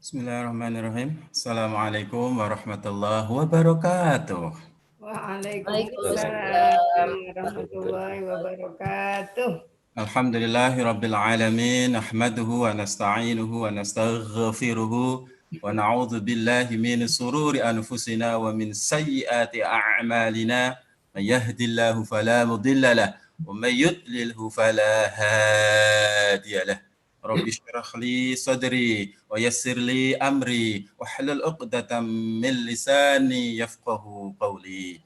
Bismillahirrahmanirrahim. Assalamualaikum warahmatullahi wabarakatuh. Waalaikumsalam Waalaikumsalam warahmatullahi wabarakatuh. Alhamdulillahi rabbil alamin. Nahmaduhu wa nasta'inuhu wa nastaghfiruhu. Wa na'udzu billahi min sururi anfusina wa min sayyiati a'malina. Man yahdillahu fala mudilla lah. Wa man yudlilhu fala hadiya lah. Rabbi shrah li sadri wa yassir li amri wahlul 'uqdatam min lisani yafqahu qawli.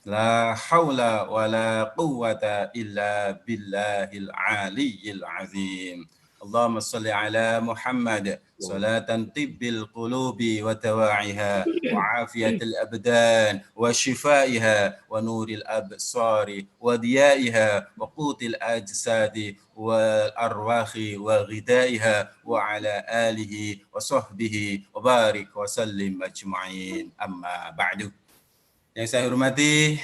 La haula wa la quwwata illa billahil aliyyil azim. Allahumma salli ala Muhammad salatan tibbil qulubi wa tawa'iha wa afiyatil abdan wa shifaiha wa nuril absari wa diyaiha wa qutil ajsadi wa arwahi wa ghidaiha wa ala alihi wa sahbihi wa barik wa sallim ajma'in. Amma ba'du. Yang saya hormati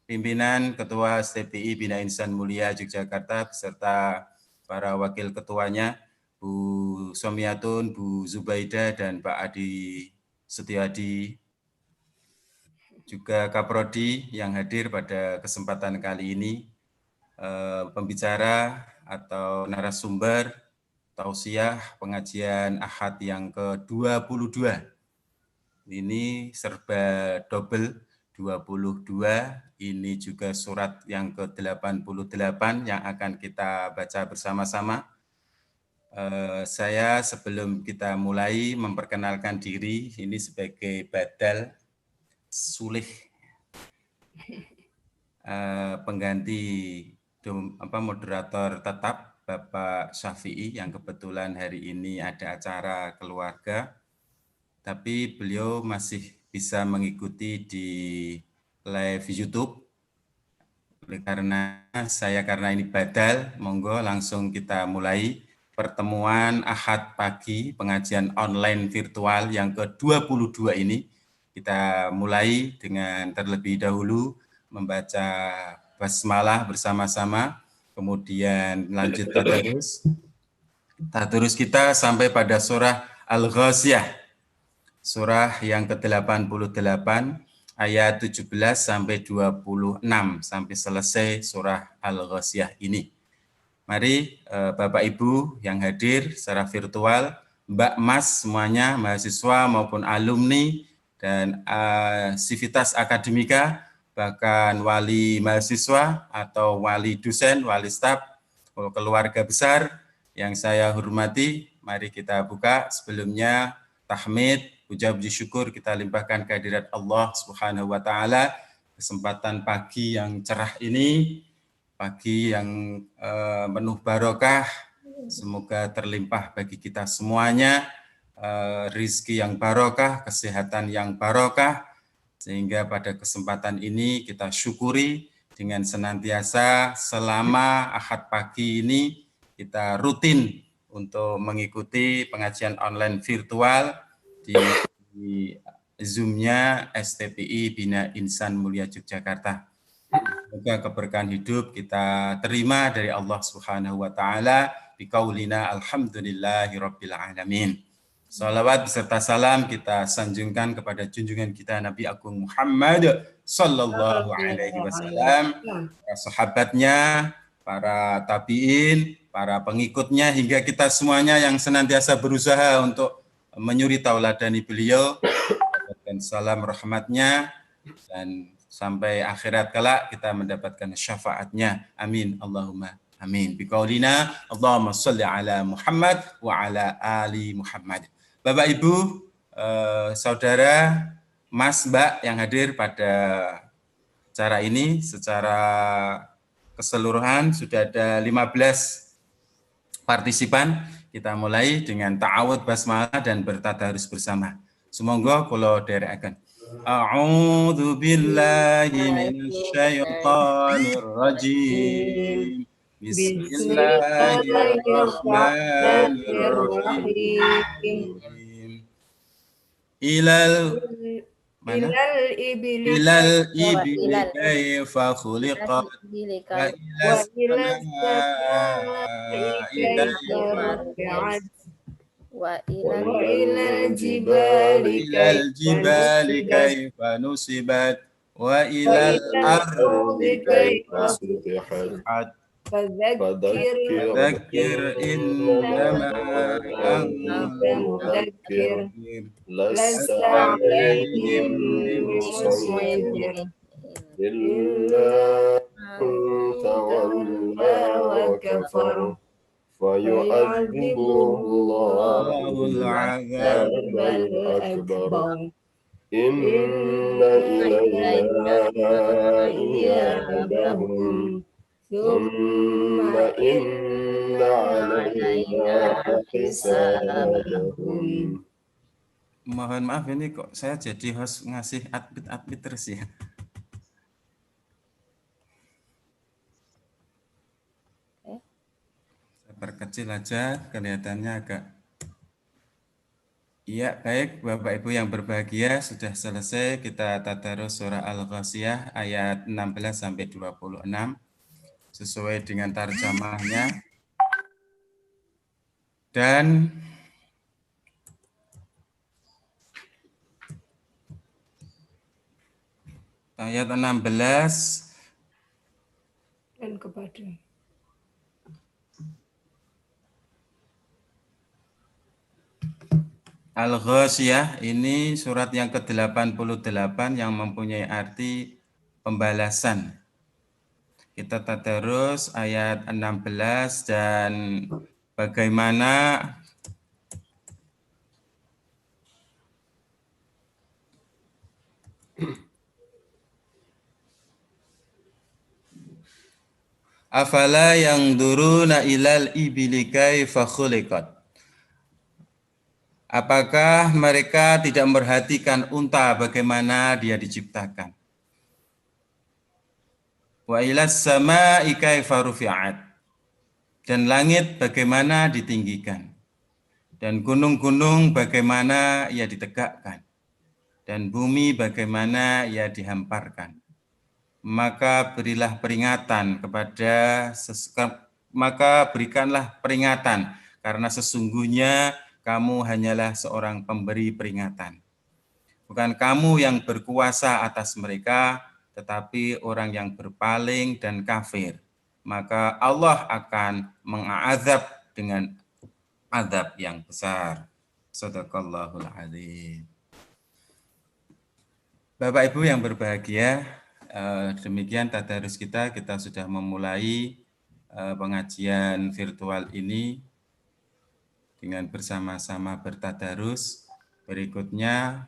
pimpinan Ketua STPI Bina Insan Mulia Yogyakarta beserta para wakil ketuanya, Bu Somiatun, Bu Zubaida, dan Pak Adi Setiadi, juga Kaprodi yang hadir pada kesempatan kali ini, pembicara atau narasumber tausiah pengajian Ahad yang ke-22. Ini serba double. 22, ini juga surat yang ke-88 yang akan kita baca bersama-sama. Saya sebelum kita mulai memperkenalkan diri, ini sebagai Badal Sulih, pengganti moderator tetap Bapak Syafi'i yang kebetulan hari ini ada acara keluarga, tapi beliau masih bisa mengikuti di live YouTube. Karena ini badal, monggo langsung kita mulai pertemuan Ahad pagi pengajian online virtual yang ke-22 ini. Kita mulai dengan terlebih dahulu membaca basmalah bersama-sama, kemudian lanjut tadarus kita sampai pada surah Al-Ghasyiyah. Surah yang ke-88 ayat 17 sampai 26 sampai selesai surah Al-Ghasyiyah ini. Mari Bapak Ibu yang hadir secara virtual, Mbak Mas semuanya, mahasiswa maupun alumni dan sivitas akademika, bahkan wali mahasiswa atau wali dosen, wali staf, keluarga besar yang saya hormati, mari kita buka. Sebelumnya tahmid, puja puji syukur kita limpahkan kehadirat Allah Subhanahu wa taala. Kesempatan pagi yang cerah ini, pagi yang penuh barokah, semoga terlimpah bagi kita semuanya, rizki yang barokah, kesehatan yang barokah, sehingga pada kesempatan ini kita syukuri dengan senantiasa selama Ahad pagi ini kita rutin untuk mengikuti pengajian online virtual di Zoom-nya STPI Bina Insan Mulia Yogyakarta. Semoga keberkahan hidup kita terima dari Allah Subhanahu wa taala biqaulina alhamdulillahirabbil alamin. Salawat beserta salam kita sanjungkan kepada junjungan kita Nabi Agung Muhammad sallallahu alaihi wasallam, para sahabatnya, para tabi'in, para pengikutnya, hingga kita semuanya yang senantiasa berusaha untuk menyuri tauladani beliau, dan salam rahmatnya, dan sampai akhirat kelak kita mendapatkan syafaatnya. Amin. Allahumma amin. Biqaulina Allahumma sholli ala Muhammad wa ala ali Muhammad. Bapak Ibu, saudara, Mas, Mbak yang hadir pada acara ini secara keseluruhan sudah ada 15 partisipan. Kita mulai dengan ta'awud basmalah dan bertadarus bersama. Semoga kula dherekaken. A'udzu billahi minasyaitonir rajim. Bismillahirrahmanirrahim. Ilal ibli kaifa khuliqat wa ilas samaa'i kaifa rufi'at وإلى الجبال وإلى كيف الجبال نصبت كيف نصبت وإلى وإلى الأرض الأرض كيف كيف سطحت سطحت فذكر فذكر إنما أنت أنت مذكر مذكر لست لست لست عليهم عليهم بمسيطر بمسيطر إلا إلا من تولى تولى وكفر وكفر فيعذبه فيعذبه الله الله الله العذاب العذاب العذاب الأكبر الأكبر إن إن إلينا إلينا إيابهم إيابهم ثم ثم إن إن علينا علينا حسابهم. حسابهم. Mohon maaf ini kok saya jadi host ngasih admit terus ya. Saya perkecil aja kelihatannya agak. Iya, baik Bapak Ibu yang berbahagia, sudah selesai kita tadarus surah Al-Ghasyiyah ayat 16 sampai 26 sesuai dengan tarjamahnya. Dan ayat 16 Dan kepada Al-Ghasyiyah ini surat yang ke-88 yang mempunyai arti pembalasan. Kita tadarus ayat 16 dan bagaimana afala yanzuruna ilal ibili kaifa khuliqat. Apakah mereka tidak memperhatikan unta bagaimana dia diciptakan? Wa ilas sama'i kaifa rufi'at. Dan langit bagaimana ditinggikan. Dan gunung-gunung bagaimana ia ditegakkan. Dan bumi bagaimana ia dihamparkan. Maka berilah peringatan maka berikanlah peringatan karena sesungguhnya kamu hanyalah seorang pemberi peringatan. Bukan kamu yang berkuasa atas mereka, tetapi orang yang berpaling dan kafir. Maka Allah akan mengazab dengan azab yang besar. Shadaqallahul adzim. Bapak Ibu yang berbahagia, demikian tadarus kita sudah memulai pengajian virtual ini dengan bersama-sama bertadarus. Berikutnya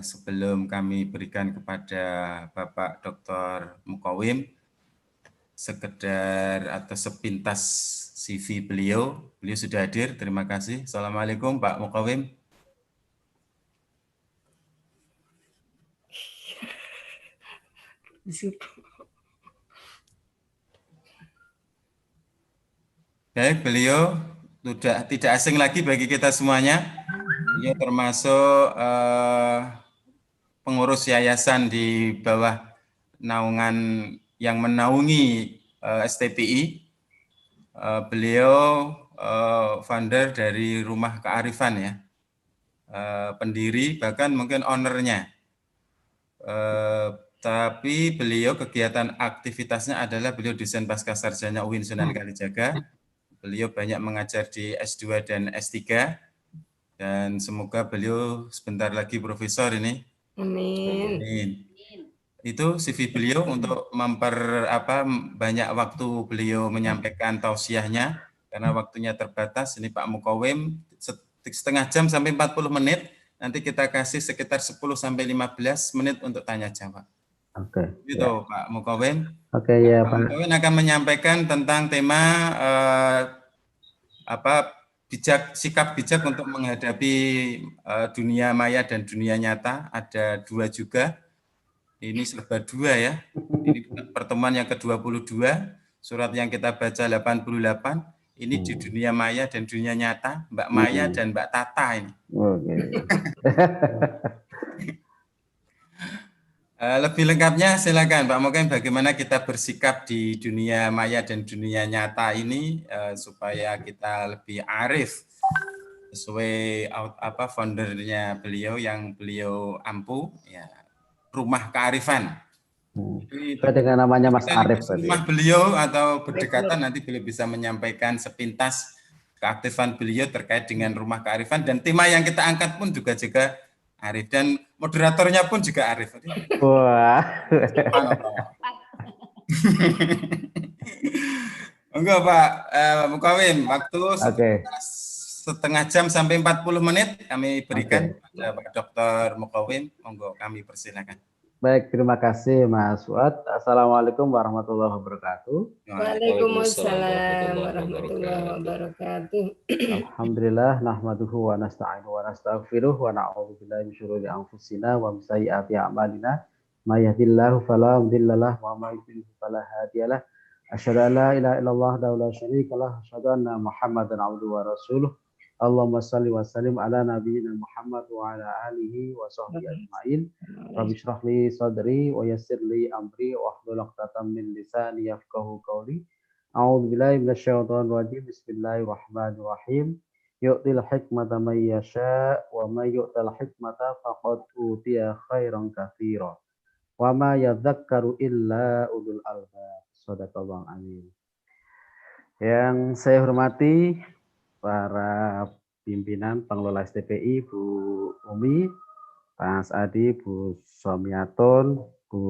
sebelum kami berikan kepada Bapak Dr. Mukawim sekedar atau sepintas CV beliau sudah hadir, terima kasih. Assalamualaikum Pak Mukawim. Baik, beliau sudah tidak asing lagi bagi kita semuanya. Beliau termasuk pengurus yayasan di bawah naungan yang menaungi STPI. Beliau founder dari Rumah Kearifan ya, pendiri bahkan mungkin ownernya. Tapi beliau kegiatan aktivitasnya adalah beliau desain pasca sarjana UIN Sunan Kalijaga. Beliau banyak mengajar di S2 dan S3 dan semoga beliau sebentar lagi profesor ini. Amin. Amin. Itu CV beliau untuk banyak waktu beliau menyampaikan tausiahnya karena waktunya terbatas. Ini Pak Mukawim setengah jam sampai 40 menit. Nanti kita kasih sekitar 10 sampai 15 menit untuk tanya jawab. Oke. Gitu ya. Pak Mukawim. Oke ya Pak Mukawim akan menyampaikan tentang tema sikap bijak untuk menghadapi dunia maya dan dunia nyata. Ada dua juga. Ini serba dua ya. Ini pertemuan yang ke-22, surat yang kita baca 88. Ini di dunia maya dan dunia nyata, Mbak Maya dan Mbak Tata ini. Oke. Lebih lengkapnya silakan Pak Mukawim, bagaimana kita bersikap di dunia maya dan dunia nyata ini supaya kita lebih arif sesuai foundernya beliau yang beliau ampu ya, Rumah Kearifan. Jadi Sesuai dengan namanya Mas kita Arif di tadi. rumah beliau atau berdekatan nanti beliau bisa menyampaikan sepintas keaktifan beliau terkait dengan Rumah Kearifan, dan tema yang kita angkat pun juga Arif, dan moderatornya pun juga Arif. Wah. Enggak Pak Mukawim, waktu Oke. setengah jam sampai 40 menit kami berikan kepada Pak Dr. Mukawim. Monggo kami persilakan. Baik, terima kasih Mas Fuad. Assalamualaikum warahmatullahi wabarakatuh. Waalaikumsalam warahmatullahi wabarakatuh. Alhamdulillah, nahmaduhu wa nasta'inu wa nastaghfiruh wa na'udzu billahi min syururi anfusina wa min sayyiati a'malina. May yahdihillahu fala mudhillalah wa may yudlil fala hadiyalah. Asyhadu an la ilaha illallah wa la syarikalah, asyhadu anna Muhammadan abduhu wa rasuluh. Allahumma shalli wa sallim ala nabiyyina Muhammad wa ala alihi wa sahbihi ajmain. Rabbi shrah li sadri wa yassir li amri wa hlul 'uqdatam min lisani yafqahu qawli. A'udzu billahi minasyaitonir rajim. Bismillahirrahmanirrahim. Yu'til hikmata may yasha wa may yu'tal hikmata faqad utiya khairan katsira. Wa ma yadzakkaru illa ulul albab. Shadaqallahu amin. Yang saya hormati para pimpinan pengelola STPI, Bu Umi, Mas Adi, Bu Somiaton, Bu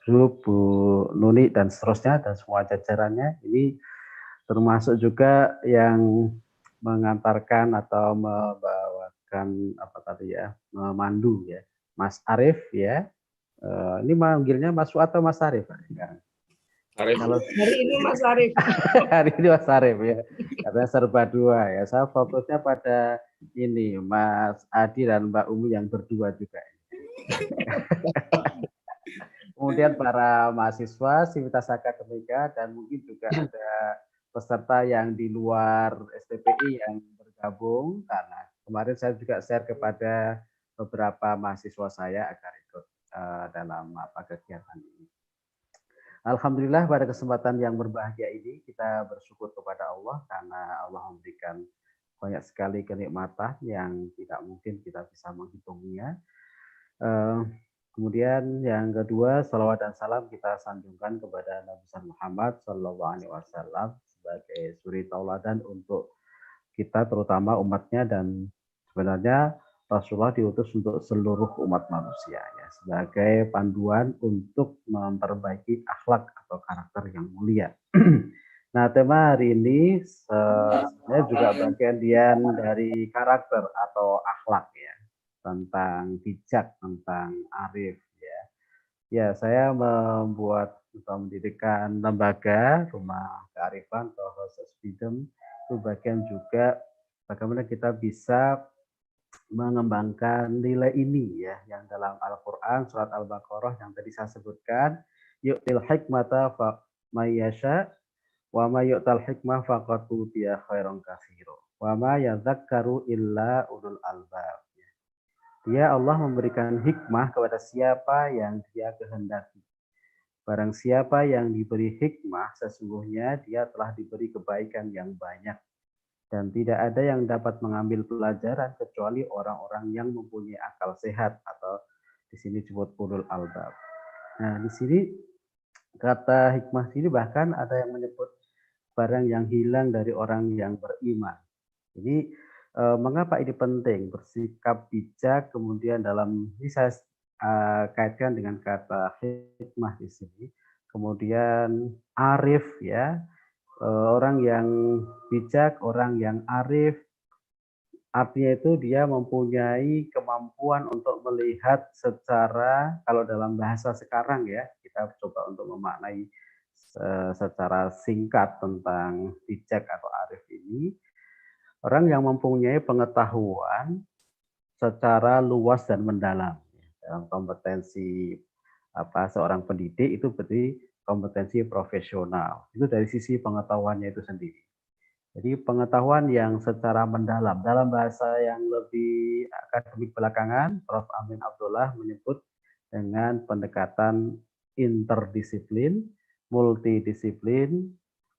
Zub, Bu Nuni, dan seterusnya, dan semua jajarannya. Ini termasuk juga yang mengantarkan atau membawakan memandu ya, Mas Arif ya. Ini manggilnya Mas Fuad atau Mas Arif? Arif. Hari ini Mas Arif. Hari ini Mas Arif ya, karena serba dua ya. Saya fokusnya pada ini Mas Adi dan Mbak Umi yang berdua juga. Kemudian para mahasiswa, sivitas akademika, dan mungkin juga ada peserta yang di luar STPI yang bergabung, karena kemarin saya juga share kepada beberapa mahasiswa saya agar ikut dalam kegiatan ini. Alhamdulillah pada kesempatan yang berbahagia ini kita bersyukur kepada Allah karena Allah memberikan banyak sekali kenikmatan yang tidak mungkin kita bisa menghitungnya. Kemudian yang kedua, salawat dan salam kita sanjungkan kepada Nabi Muhammad SAW sebagai suri tauladan untuk kita, terutama umatnya, dan sebenarnya Rasulullah diutus untuk seluruh umat manusia ya, sebagai panduan untuk memperbaiki akhlak atau karakter yang mulia. Nah, tema hari ini sebenarnya juga bagian dari karakter atau akhlak ya, tentang bijak, tentang arif ya. Ya, saya mendirikan lembaga Rumah Kearifan atau House of Wisdom, itu bagian juga bagaimana kita bisa mengembangkan nilai ini ya, yang dalam Al-Quran surat Al-Baqarah yang tadi saya sebutkan, yu'til hikmata may yasha wa may yu'tal hikmah faqad utiya khairan katsira wa ma yadzakkaru illa ulul albab. Dia Allah memberikan hikmah kepada siapa yang Dia kehendaki. Barang siapa yang diberi hikmah, sesungguhnya dia telah diberi kebaikan yang banyak. Dan tidak ada yang dapat mengambil pelajaran kecuali orang-orang yang mempunyai akal sehat, atau di sini disebut ulul albab. Nah, di sini kata hikmah ini bahkan ada yang menyebut barang yang hilang dari orang yang beriman. Jadi mengapa ini penting bersikap bijak? Kemudian dalam ini saya kaitkan dengan kata hikmah di sini. Kemudian arif ya. Orang yang bijak, orang yang arif, artinya itu dia mempunyai kemampuan untuk melihat secara, kalau dalam bahasa sekarang ya, kita coba untuk memaknai secara singkat tentang bijak atau arif ini, orang yang mempunyai pengetahuan secara luas dan mendalam. Dalam kompetensi seorang pendidik itu berarti kompetensi profesional. Itu dari sisi pengetahuannya itu sendiri. Jadi pengetahuan yang secara mendalam. Dalam bahasa yang lebih akademik belakangan, Prof. Amin Abdullah menyebut dengan pendekatan interdisiplin, multidisiplin,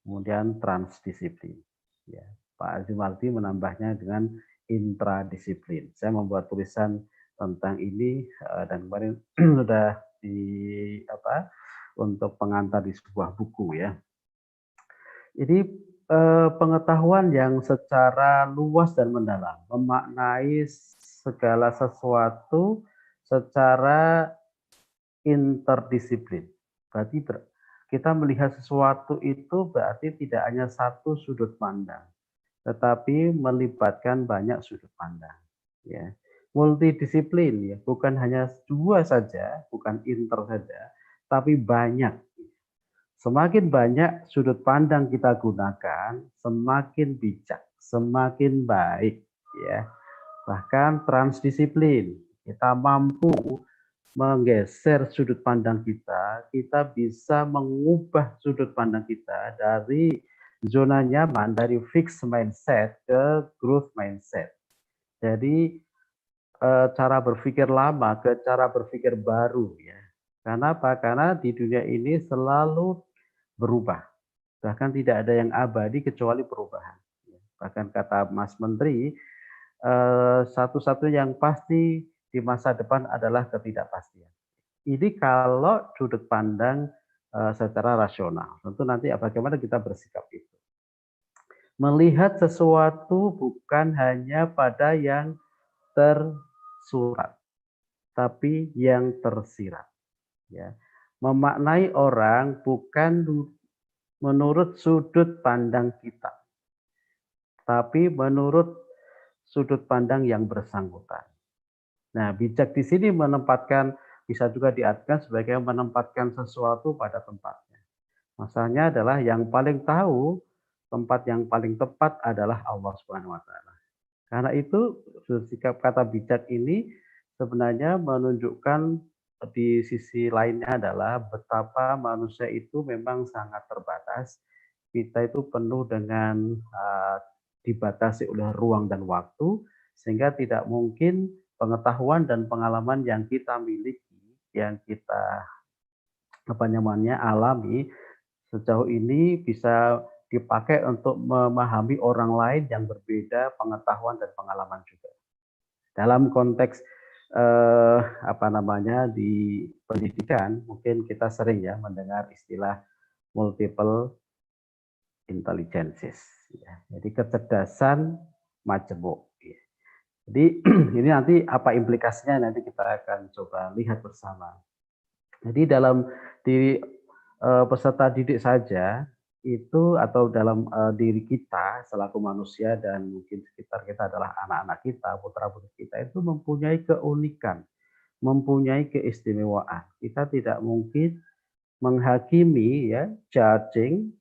kemudian transdisiplin. Ya. Pak Azimardi menambahnya dengan intradisiplin. Saya membuat tulisan tentang ini dan kemarin sudah untuk pengantar di sebuah buku ya. Jadi pengetahuan yang secara luas dan mendalam, memaknai segala sesuatu secara interdisiplin. Berarti kita melihat sesuatu itu berarti tidak hanya satu sudut pandang, tetapi melibatkan banyak sudut pandang. Ya, multidisiplin ya, bukan hanya dua saja, bukan inter saja, tapi banyak. Semakin banyak sudut pandang kita gunakan, semakin bijak, semakin baik, ya. Bahkan transdisiplin, kita mampu menggeser sudut pandang kita, kita bisa mengubah sudut pandang kita dari zona nyaman, dari fixed mindset ke growth mindset. Jadi cara berpikir lama ke cara berpikir baru ya. Karena apa? Karena di dunia ini selalu berubah. Bahkan tidak ada yang abadi kecuali perubahan. Bahkan kata Mas Menteri, satu-satunya yang pasti di masa depan adalah ketidakpastian. Ini kalau sudut pandang secara rasional. Tentu nanti bagaimana kita bersikap itu. Melihat sesuatu bukan hanya pada yang tersurat, tapi yang tersirat. Ya. Memaknai orang bukan menurut sudut pandang kita, tapi menurut sudut pandang yang bersangkutan. Nah, bijak di sini menempatkan, bisa juga diartikan sebagai menempatkan sesuatu pada tempatnya. Masalahnya adalah yang paling tahu tempat yang paling tepat adalah Allah Subhanahu wa taala. Karena itu sikap kata bijak ini sebenarnya menunjukkan di sisi lainnya adalah betapa manusia itu memang sangat terbatas. Kita itu penuh dengan dibatasi oleh ruang dan waktu, sehingga tidak mungkin pengetahuan dan pengalaman yang kita miliki, yang kita alami sejauh ini bisa dipakai untuk memahami orang lain yang berbeda pengetahuan dan pengalaman juga. Dalam konteks di pendidikan, mungkin kita sering ya mendengar istilah multiple intelligences. Ya. Jadi kecerdasan majemuk. Ya. Jadi ini nanti apa implikasinya nanti kita akan coba lihat bersama. Jadi dalam diri peserta didik saja itu atau dalam diri kita selaku manusia dan mungkin sekitar kita adalah anak-anak kita, putra-putri kita itu mempunyai keunikan, mempunyai keistimewaan. Kita tidak mungkin menghakimi ya, judging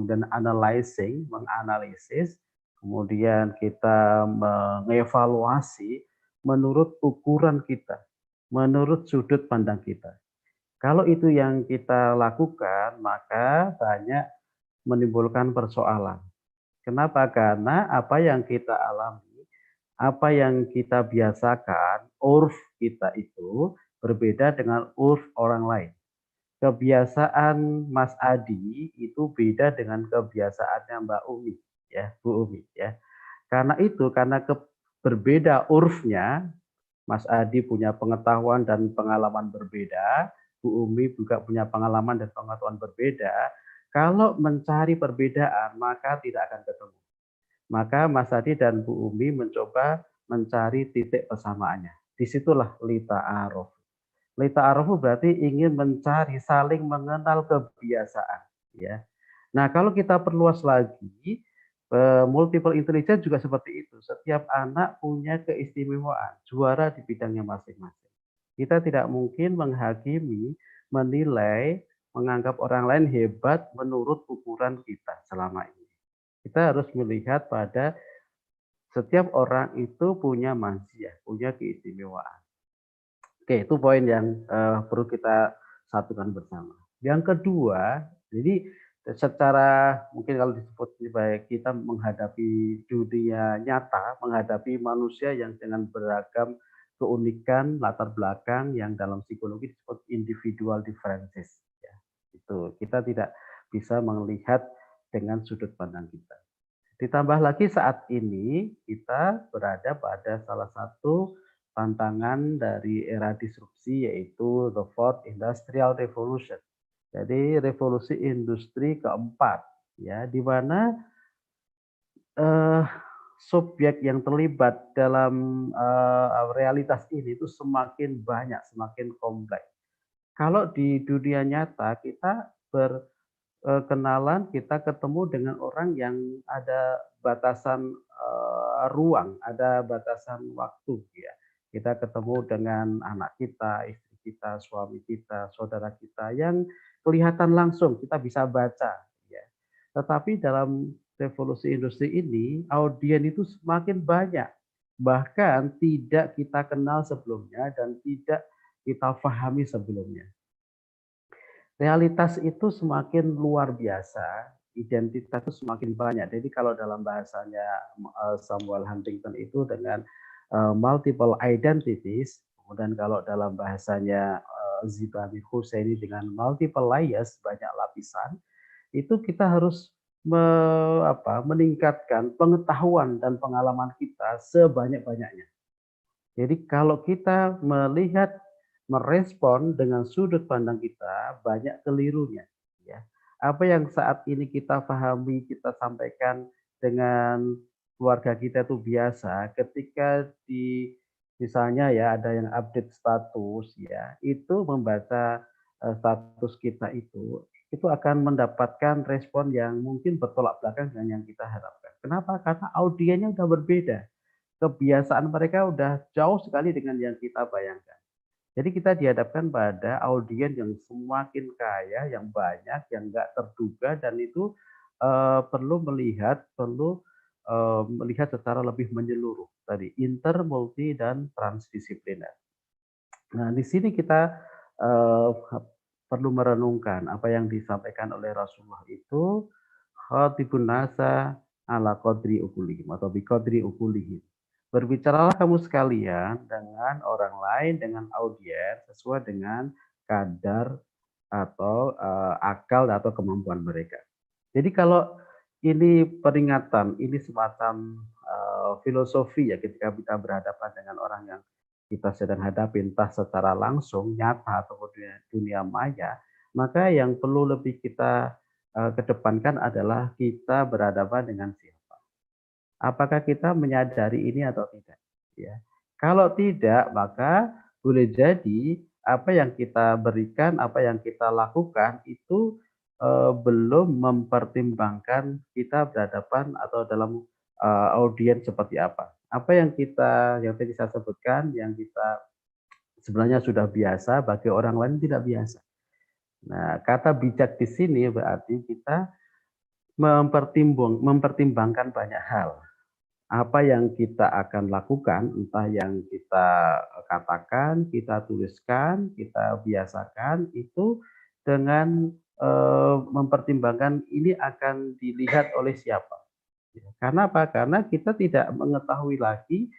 dan analyzing, menganalisis, kemudian kita mengevaluasi menurut ukuran kita, menurut sudut pandang kita. Kalau itu yang kita lakukan, maka banyak menimbulkan persoalan. Kenapa? Karena apa yang kita alami, apa yang kita biasakan, urf kita itu berbeda dengan urf orang lain. Kebiasaan Mas Adi itu beda dengan kebiasaannya Mbak Umi, ya, Bu Umi, ya. Karena itu, karena berbeda urfnya, Mas Adi punya pengetahuan dan pengalaman berbeda, Bu Umi juga punya pengalaman dan pengetahuan berbeda. Kalau mencari perbedaan, maka tidak akan ketemu. Maka Mas Adi dan Bu Umi mencoba mencari titik persamaannya. Disitulah lita'aruf. Lita'aruf berarti ingin mencari, saling mengenal kebiasaan. Ya. Nah, kalau kita perluas lagi, multiple intelligence juga seperti itu. Setiap anak punya keistimewaan, juara di bidangnya masing-masing. Kita tidak mungkin menghakimi, menilai, menganggap orang lain hebat menurut ukuran kita selama ini. Kita harus melihat pada setiap orang itu punya maziyah, punya keistimewaan. Oke, itu poin yang perlu kita satukan bersama. Yang kedua, jadi secara mungkin kalau disebut sebagai kita menghadapi dunia nyata, menghadapi manusia yang dengan beragam keunikan latar belakang yang dalam psikologi disebut individual differences. Ya, itu kita tidak bisa melihat dengan sudut pandang kita. Ditambah lagi saat ini kita berada pada salah satu tantangan dari era disrupsi, yaitu the Fourth Industrial Revolution. Jadi revolusi industri keempat, ya, di mana eh, subjek yang terlibat dalam realitas ini itu semakin banyak, semakin kompleks. Kalau di dunia nyata kita berkenalan, kita ketemu dengan orang yang ada batasan ruang, ada batasan waktu, ya. Kita ketemu dengan anak kita, istri kita, suami kita, saudara kita yang kelihatan langsung kita bisa baca, ya. Tetapi dalam revolusi industri ini, audien itu semakin banyak, bahkan tidak kita kenal sebelumnya dan tidak kita pahami sebelumnya. Realitas itu semakin luar biasa, identitas itu semakin banyak. Jadi kalau dalam bahasanya Samuel Huntington itu dengan multiple identities, kemudian kalau dalam bahasanya Zibami Husseini dengan multiple layers, banyak lapisan, itu kita harus meningkatkan pengetahuan dan pengalaman kita sebanyak-banyaknya. Jadi kalau kita melihat, merespon dengan sudut pandang kita, banyak kelirunya, ya. Apa yang saat ini kita pahami, kita sampaikan dengan keluarga kita itu biasa, ketika misalnya ya ada yang update status, ya, itu membaca status kita itu akan mendapatkan respon yang mungkin bertolak belakang dengan yang kita harapkan. Kenapa? Karena audiennya udah berbeda. Kebiasaan mereka udah jauh sekali dengan yang kita bayangkan. Jadi kita dihadapkan pada audiens yang semakin kaya, yang banyak, yang nggak terduga, dan itu perlu melihat secara lebih menyeluruh tadi, inter, multi, dan transdisipliner. Nah, di sini kita perlu merenungkan apa yang disampaikan oleh Rasulullah itu, khatibun nasa ala qadri ukulihim atau bi qadri ukulihim. Berbicaralah kamu sekalian dengan orang lain, dengan audiens sesuai dengan kadar atau akal atau kemampuan mereka. Jadi kalau ini peringatan, ini semacam filosofi ya, ketika kita berhadapan dengan orang yang kita sedang hadapi, entah secara langsung, nyata, atau dunia maya, maka yang perlu lebih kita kedepankan adalah kita berhadapan dengan siapa. Apakah kita menyadari ini atau tidak? Ya. Kalau tidak, maka boleh jadi apa yang kita berikan, apa yang kita lakukan itu belum mempertimbangkan kita berhadapan atau dalam audiens seperti apa. Apa yang tadi saya sebutkan, yang kita sebenarnya sudah biasa, bagi orang lain tidak biasa. Nah, kata bijak di sini berarti kita mempertimbangkan banyak hal. Apa yang kita akan lakukan, entah yang kita katakan, kita tuliskan, kita biasakan, itu dengan mempertimbangkan ini akan dilihat oleh siapa. Karena apa? Karena kita tidak mengetahui lagi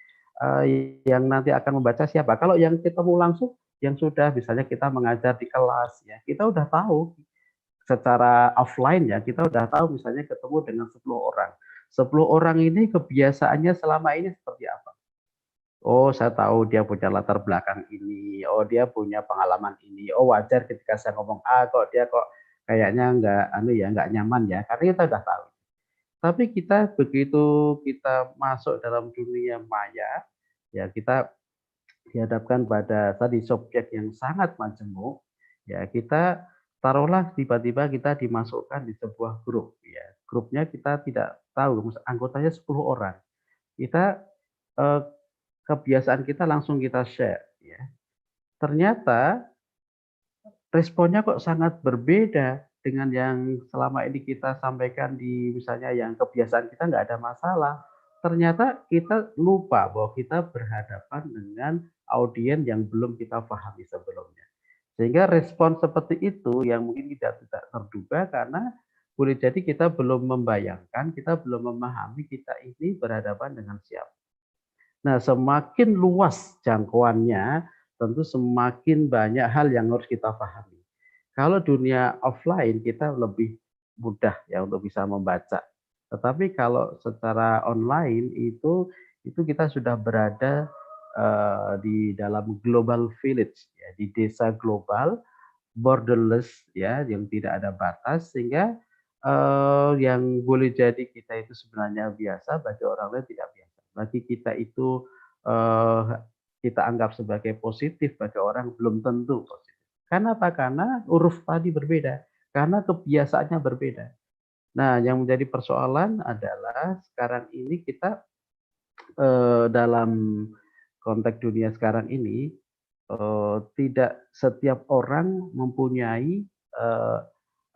yang nanti akan membaca siapa. Kalau yang ketemu langsung, yang sudah misalnya kita mengajar di kelas, ya, kita udah tahu secara offline, ya, kita udah tahu misalnya ketemu dengan 10 orang. 10 orang ini kebiasaannya selama ini seperti apa? Oh, saya tahu dia punya latar belakang ini. Oh, dia punya pengalaman ini. Oh, wajar ketika saya ngomong kok dia kok kayaknya nggak nyaman ya. Karena kita udah tahu. Tapi kita begitu kita masuk dalam dunia maya, ya kita dihadapkan pada tadi subjek yang sangat majemuk, ya kita taruhlah tiba-tiba kita dimasukkan di sebuah grup, ya. Grupnya kita tidak tahu, anggotanya 10 orang. Kita kebiasaan kita langsung kita share, ya. Ternyata responnya kok sangat berbeda dengan yang selama ini kita sampaikan di misalnya yang kebiasaan kita nggak ada masalah. Ternyata kita lupa bahwa kita berhadapan dengan audiens yang belum kita pahami sebelumnya. Sehingga respon seperti itu yang mungkin tidak terduga karena boleh jadi kita belum membayangkan, kita belum memahami kita ini berhadapan dengan siapa. Nah, semakin luas jangkauannya, tentu semakin banyak hal yang harus kita pahami. Kalau dunia offline kita lebih mudah ya untuk bisa membaca. Tetapi kalau secara online itu kita sudah berada di dalam global village ya, di desa global borderless ya, yang tidak ada batas sehingga yang boleh jadi kita itu sebenarnya biasa, bagi orang lain tidak biasa. Bagi kita itu eh, kita anggap sebagai positif, bagi orang belum tentu positif. Karena apa? Karena huruf tadi berbeda, karena kebiasaannya berbeda. Nah, yang menjadi persoalan adalah sekarang ini kita dalam konteks dunia sekarang ini tidak setiap orang mempunyai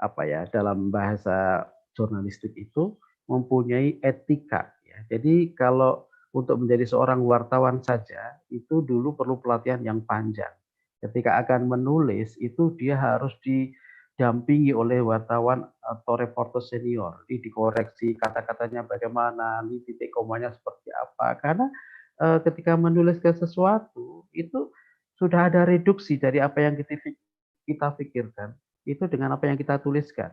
apa ya, dalam bahasa jurnalistik itu mempunyai etika ya. Jadi kalau untuk menjadi seorang wartawan saja itu dulu perlu pelatihan yang panjang. Ketika akan menulis itu dia harus didampingi oleh wartawan atau reporter senior. Ini dikoreksi kata-katanya bagaimana, ini titik komanya seperti apa. Karena ketika menuliskan sesuatu itu sudah ada reduksi dari apa yang kita pikirkan itu dengan apa yang kita tuliskan.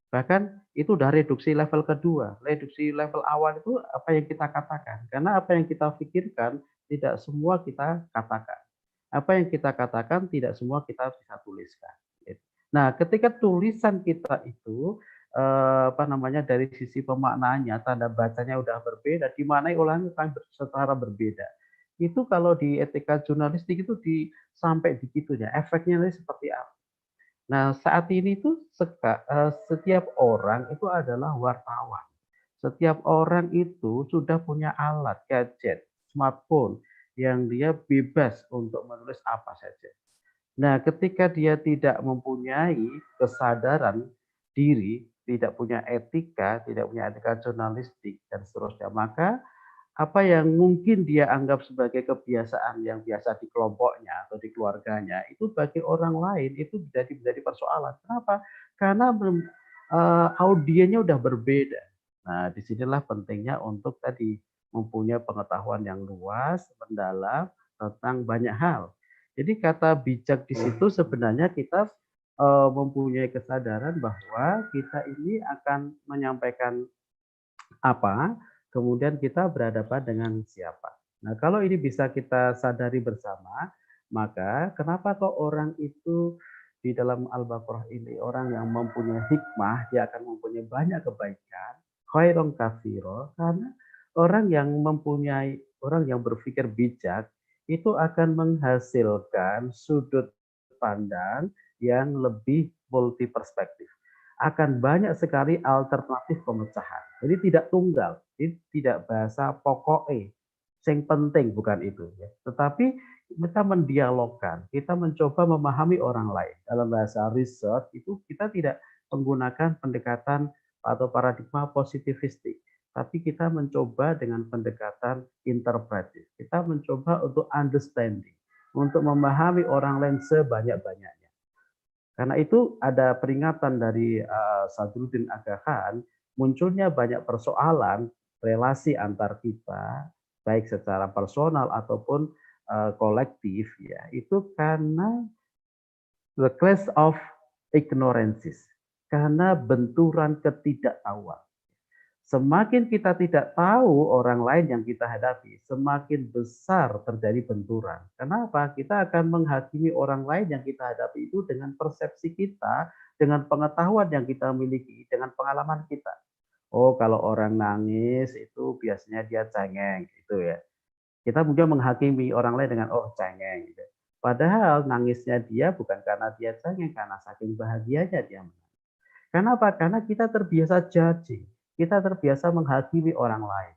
Bahkan itu udah reduksi level kedua. Reduksi level awal itu apa yang kita katakan. Karena apa yang kita pikirkan tidak semua kita katakan. Apa yang kita katakan tidak semua kita bisa tuliskan. Nah, ketika tulisan kita itu apa namanya, dari sisi pemaknaannya, tanda bacanya udah berbeda, dimaknai olehnya secara berbeda. Itu kalau di etika jurnalistik itu sampai begitunya. Efeknya seperti apa? Nah, saat ini tuh setiap orang itu adalah wartawan. Setiap orang itu sudah punya alat, gadget, smartphone yang dia bebas untuk menulis apa saja. Nah, ketika dia tidak mempunyai kesadaran diri, tidak punya etika jurnalistik dan seterusnya, maka apa yang mungkin dia anggap sebagai kebiasaan yang biasa di kelompoknya atau di keluarganya, itu bagi orang lain itu menjadi persoalan. Kenapa? Karena audiennya udah berbeda. Nah, disinilah pentingnya untuk tadi mempunyai pengetahuan yang luas, mendalam tentang banyak hal. Jadi kata bijak di situ sebenarnya kita mempunyai kesadaran bahwa kita ini akan menyampaikan apa, kemudian kita berhadapan dengan siapa. Nah, kalau ini bisa kita sadari bersama, maka kenapa kok orang itu di dalam Al-Baqarah ini orang yang mempunyai hikmah, dia akan mempunyai banyak kebaikan, khairon katsiro, karena orang yang berpikir bijak itu akan menghasilkan sudut pandang yang lebih multi perspektif, akan banyak sekali alternatif pemecahan. Jadi tidak tunggal, jadi tidak bahasa pokoknya. Yang penting bukan itu, ya. Tetapi kita mendialogkan, kita mencoba memahami orang lain. Dalam bahasa research itu kita tidak menggunakan pendekatan atau paradigma positivistik, tapi kita mencoba dengan pendekatan interpretif. Kita mencoba untuk understanding, untuk memahami orang lain sebanyak-banyaknya. Karena itu ada peringatan dari Sadruddin Aga Khan, munculnya banyak persoalan relasi antar kita, baik secara personal ataupun kolektif, ya, itu karena the clash of ignorances, karena benturan ketidaktahuan. Semakin kita tidak tahu orang lain yang kita hadapi, semakin besar terjadi benturan. Kenapa? Kita akan menghakimi orang lain yang kita hadapi itu dengan persepsi kita, dengan pengetahuan yang kita miliki, dengan pengalaman kita. Oh, kalau orang nangis itu biasanya dia cengeng, gitu ya. Kita mungkin menghakimi orang lain dengan oh cengeng, gitu. Padahal nangisnya dia bukan karena dia cengeng, karena saking bahagianya dia menangis. Kenapa? Karena kita terbiasa judging, kita terbiasa menghakimi orang lain.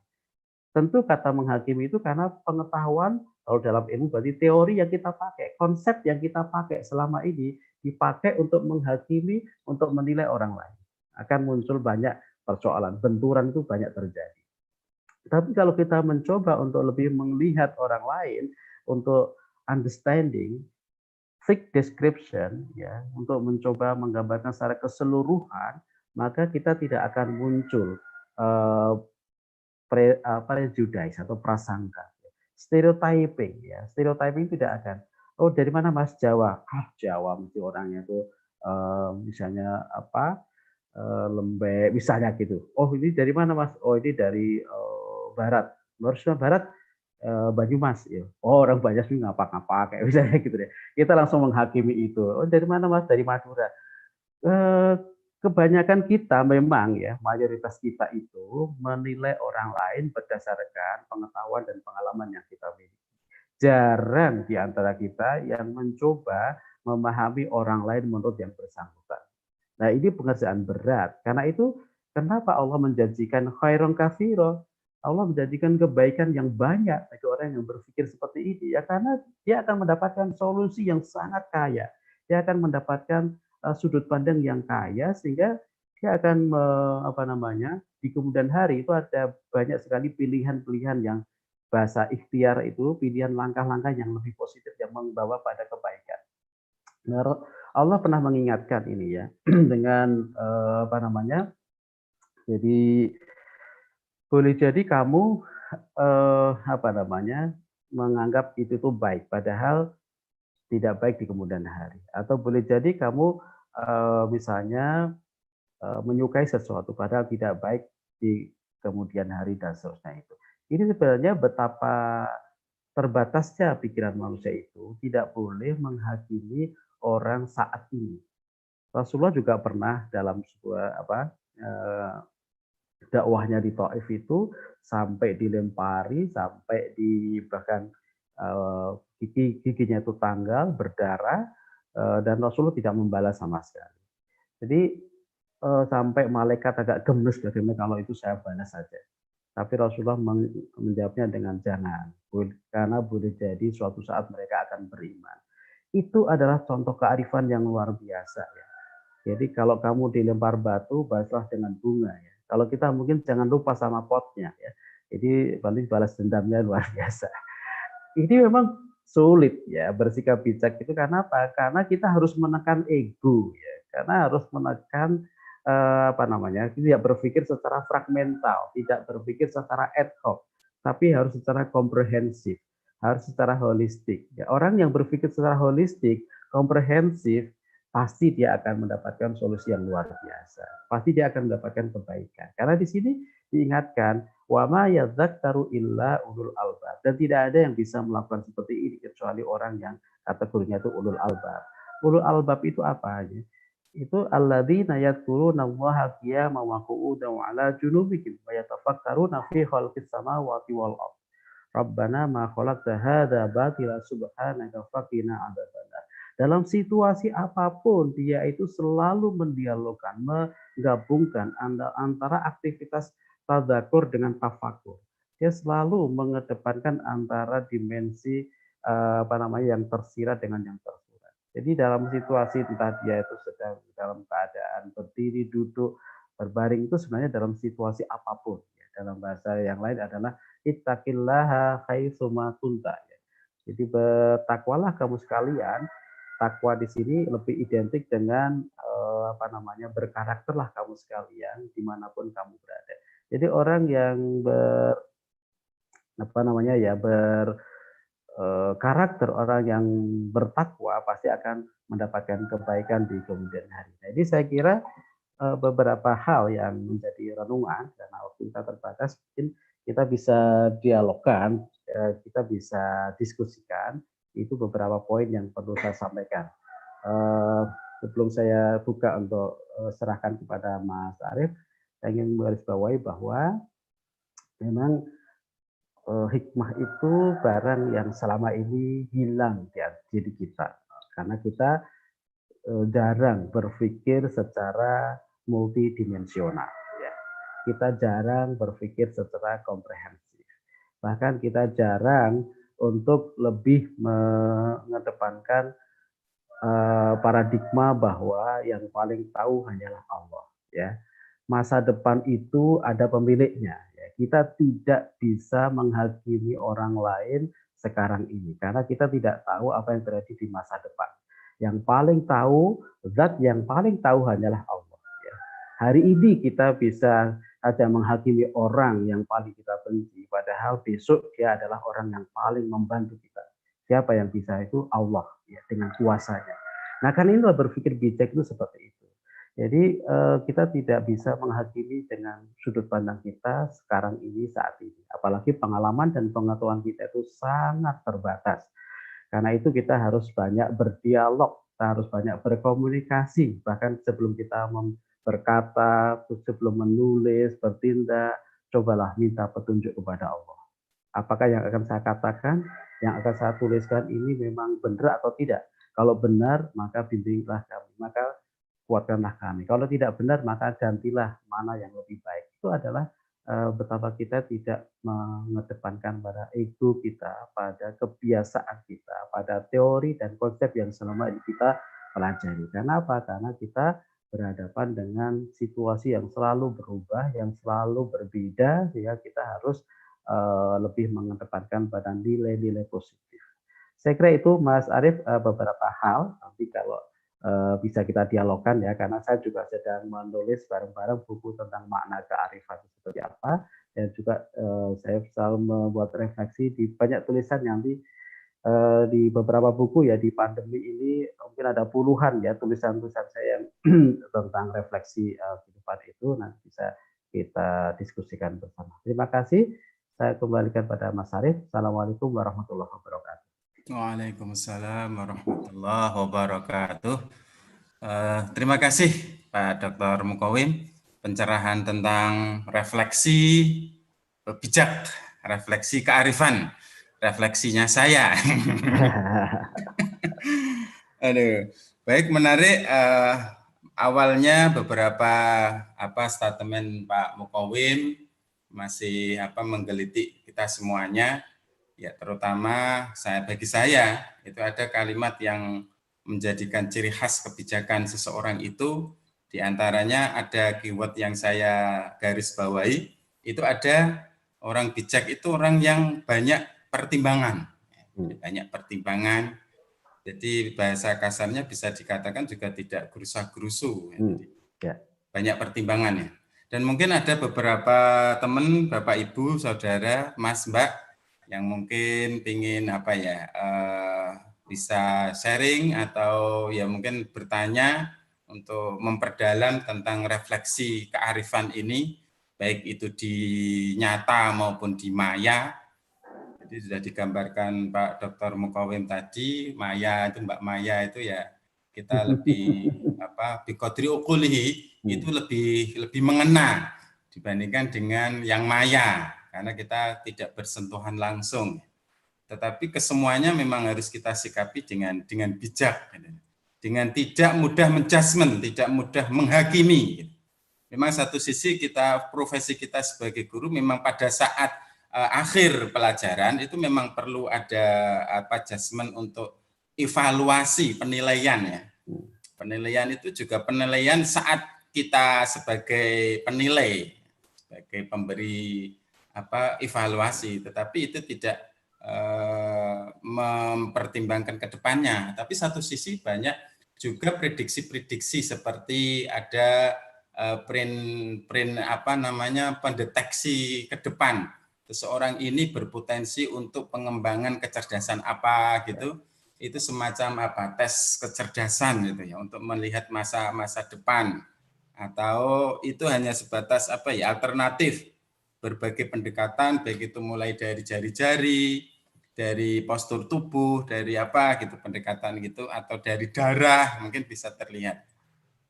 Tentu kata menghakimi itu karena pengetahuan, kalau dalam ilmu berarti teori yang kita pakai, konsep yang kita pakai selama ini dipakai untuk menghakimi, untuk menilai orang lain. Akan muncul banyak persoalan, benturan itu banyak terjadi. Tapi kalau kita mencoba untuk lebih melihat orang lain, untuk understanding, thick description, ya, untuk mencoba menggambarkan secara keseluruhan, maka kita tidak akan muncul prejudice atau prasangka, stereotyping, ya, stereotyping tidak akan. Oh, dari mana Mas? Jawa. Ah, Jawa mesti orangnya itu misalnya apa, lembek misalnya gitu. Oh ini dari mana Mas? Oh ini dari barat. Harusnya barat Banyumas ya. Oh orang Banyumas ini ngapa-ngapa kayak misalnya gitu deh. Kita langsung menghakimi itu. Oh dari mana Mas? Dari Madura. Eh, Kebanyakan kita memang ya mayoritas kita itu menilai orang lain berdasarkan pengetahuan dan pengalaman yang kita miliki. Jarang di antara kita yang mencoba memahami orang lain menurut yang bersangkutan. Nah ini pengerjaan berat. Karena itu kenapa Allah menjanjikan khairon kafiro. Allah menjanjikan kebaikan yang banyak bagi orang yang berpikir seperti ini. Ya karena dia akan mendapatkan solusi yang sangat kaya. Dia akan mendapatkan sudut pandang yang kaya sehingga dia akan di kemudian hari itu ada banyak sekali pilihan-pilihan yang bahasa ikhtiar itu pilihan langkah-langkah yang lebih positif yang membawa pada kebaikan. Nah, Allah pernah mengingatkan ini ya dengan jadi boleh jadi kamu menganggap itu tuh baik padahal tidak baik di kemudian hari atau boleh jadi kamu misalnya menyukai sesuatu padahal tidak baik di kemudian hari dan seterusnya itu. Ini sebenarnya betapa terbatasnya pikiran manusia itu tidak boleh menghakimi orang saat ini. Rasulullah juga pernah dalam sebuah dakwahnya di Taif itu sampai dilempari, sampai di bahkan giginya itu tanggal, berdarah, dan Rasulullah tidak membalas sama sekali. Jadi sampai malaikat agak gemes bagaimana kalau itu saya balas saja. Tapi Rasulullah menjawabnya dengan jangan, karena boleh jadi suatu saat mereka akan beriman. Itu adalah contoh kearifan yang luar biasa ya. Jadi kalau kamu dilempar batu, balaslah dengan bunga ya. Kalau kita mungkin jangan lupa sama potnya ya. Jadi paling balas dendamnya luar biasa. Ini memang sulit ya bersikap bijak itu karena apa? Karena kita harus menekan ego ya. Karena harus menekan tidak berpikir secara fragmental, tidak berpikir secara ad hoc, tapi harus secara komprehensif, harus secara holistik. Ya, orang yang berpikir secara holistik, komprehensif, pasti dia akan mendapatkan solusi yang luar biasa. Pasti dia akan mendapatkan kebaikan. Karena di sini diingatkan, wa ma yadzakkaru illa ulul albab. Dan tidak ada yang bisa melakukan seperti ini kecuali orang yang kategorinya itu ulul albab. Ulul albab itu apa aja? Itu alladzina yadhkurunallaha qiyaman wa qu'udan wa 'ala junubihim wa yatafakkaruna fi khalqis samawati wal ardh. Rabbana ma khalaqta hadza batila subhanaka faqina adzabannar. Dalam situasi apapun dia itu selalu mendialogkan, menggabungkan antara aktivitas tadzakur dengan tafakur. Dia selalu mengedepankan antara dimensi yang tersirat dengan yang tersurat. Jadi dalam situasi entah dia itu sedang dalam keadaan berdiri, duduk, berbaring itu sebenarnya dalam situasi apapun. Ya. Dalam bahasa yang lain adalah ittaqillaha haitsu ma kunta. Ya. Jadi bertakwalah kamu sekalian. Takwa di sini lebih identik dengan berkarakterlah kamu sekalian dimanapun kamu berada. Jadi orang yang karakter orang yang bertakwa pasti akan mendapatkan kebaikan di kemudian hari. Jadi saya kira beberapa hal yang menjadi renungan karena waktu kita terbatas, mungkin kita bisa dialogkan, kita bisa diskusikan. Itu beberapa poin yang perlu saya sampaikan. Sebelum saya buka untuk serahkan kepada Mas Arief, saya ingin menggarisbawahi bahwa memang hikmah itu barang yang selama ini hilang di diri kita karena kita jarang berpikir secara multidimensional ya. Kita jarang berpikir secara komprehensif, bahkan kita jarang untuk lebih mengedepankan paradigma bahwa yang paling tahu hanyalah Allah ya. Masa depan itu ada pemiliknya. Kita tidak bisa menghakimi orang lain sekarang ini karena kita tidak tahu apa yang terjadi di masa depan. Yang paling tahu, zat yang paling tahu hanyalah Allah. Ya. Hari ini kita bisa saja menghakimi orang yang paling kita benci, padahal besok dia adalah orang yang paling membantu kita. Siapa yang bisa itu? Allah ya, dengan kuasanya. Nah kan inilah berpikir bijak itu seperti itu. Jadi kita tidak bisa menghakimi dengan sudut pandang kita sekarang ini saat ini. Apalagi pengalaman dan pengetahuan kita itu sangat terbatas. Karena itu kita harus banyak berdialog, kita harus banyak berkomunikasi. Bahkan sebelum kita berkata, sebelum menulis, bertindak, cobalah minta petunjuk kepada Allah. Apakah yang akan saya katakan, yang akan saya tuliskan ini memang benar atau tidak? Kalau benar, maka bimbinglah kami. Maka kuatkanlah kami. Kalau tidak benar, maka gantilah mana yang lebih baik. Itu adalah betapa kita tidak mengedepankan pada ego kita, pada kebiasaan kita, pada teori dan konsep yang selama ini kita pelajari. Karena apa? Karena kita berhadapan dengan situasi yang selalu berubah, yang selalu berbeda, sehingga kita harus lebih mengedepankan pada nilai-nilai positif. Saya kira itu Mas Arief beberapa hal. Nanti kalau bisa kita dialogkan ya, karena saya juga sedang menulis bareng-bareng buku tentang makna kearifan seperti apa, dan juga saya selalu membuat refleksi di banyak tulisan yang di beberapa buku ya, di pandemi ini mungkin ada puluhan ya tulisan-tulisan saya yang tentang refleksi kehidupan itu, nanti bisa kita diskusikan bersama. Terima kasih. Saya kembalikan pada Mas Arief. Assalamualaikum warahmatullahi wabarakatuh. Waalaikumsalam warahmatullahi wabarakatuh. Terima kasih Pak Dr. Mukawim, pencerahan tentang refleksi bijak, refleksi kearifan, refleksinya saya. Aduh, baik, menarik. Awalnya beberapa statement Pak Mukawim masih menggelitik kita semuanya. Ya, terutama bagi saya itu ada kalimat yang menjadikan ciri khas kebijakan seseorang itu, diantaranya ada keyword yang saya garis bawahi, itu ada orang bijak itu orang yang banyak pertimbangan. Banyak pertimbangan, jadi bahasa kasarnya bisa dikatakan juga tidak gerusa-gerusu. Banyak pertimbangan ya. Dan mungkin ada beberapa teman, Bapak, Ibu, Saudara, Mas, Mbak, yang mungkin ingin bisa sharing atau ya mungkin bertanya untuk memperdalam tentang refleksi kearifan ini, baik itu di nyata maupun di maya. Jadi sudah digambarkan Pak Dr. Mukawim tadi, maya itu Mbak Maya itu ya kita lebih biqadri uqulihi itu lebih mengena dibandingkan dengan yang maya, karena kita tidak bersentuhan langsung. Tetapi kesemuanya memang harus kita sikapi dengan bijak, dengan tidak mudah menjudgment, tidak mudah menghakimi. Memang satu sisi profesi kita sebagai guru memang pada saat akhir pelajaran itu memang perlu ada judgment untuk evaluasi penilaian ya. Penilaian itu juga penilaian saat kita sebagai penilai, sebagai pemberi evaluasi, tetapi itu tidak mempertimbangkan ke depannya. Tapi satu sisi banyak juga prediksi-prediksi seperti ada pendeteksi ke depan. Seseorang ini berpotensi untuk pengembangan kecerdasan apa gitu. Itu semacam tes kecerdasan gitu ya, untuk melihat masa depan, atau itu hanya sebatas alternatif berbagai pendekatan, baik itu mulai dari jari-jari, dari postur tubuh, dari pendekatan gitu, atau dari darah mungkin bisa terlihat.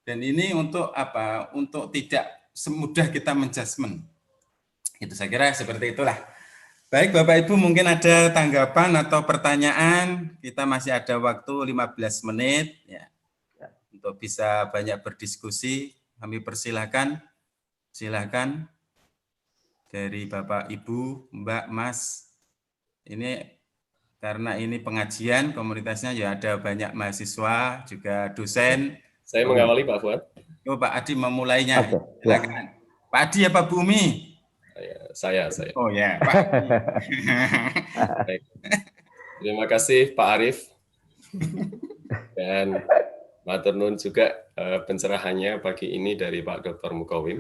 Dan ini untuk untuk tidak semudah kita menjudgment. Itu saya kira seperti itulah. Baik Bapak Ibu, mungkin ada tanggapan atau pertanyaan. Kita masih ada waktu 15 menit ya, untuk bisa banyak berdiskusi. Kami persilakan. Silakan dari Bapak Ibu, Mbak, Mas. Ini karena ini pengajian, komunitasnya ya ada banyak mahasiswa, juga dosen. Saya mengawali Pak Fuad. Pak Adi memulainya. Silakan. Pak Adi apa Bu Umi? Saya. Oh ya, Pak. Baik. Terima kasih Pak Arief. Dan matur nuwun juga pencerahannya pagi ini dari Pak Dr. Mukawim.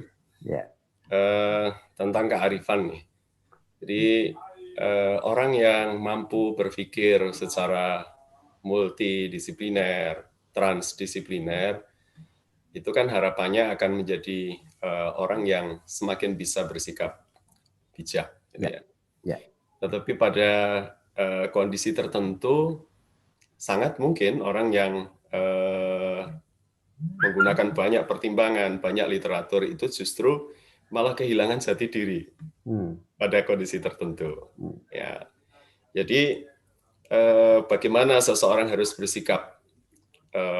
Tentang kearifan nih. Jadi orang yang mampu berpikir secara multidisipliner, transdisipliner, itu kan harapannya akan menjadi orang yang semakin bisa bersikap bijak, gitu ya. Ya. Tetapi pada kondisi tertentu sangat mungkin orang yang menggunakan banyak pertimbangan, banyak literatur itu justru malah kehilangan jati diri pada kondisi tertentu. Ya, jadi bagaimana seseorang harus bersikap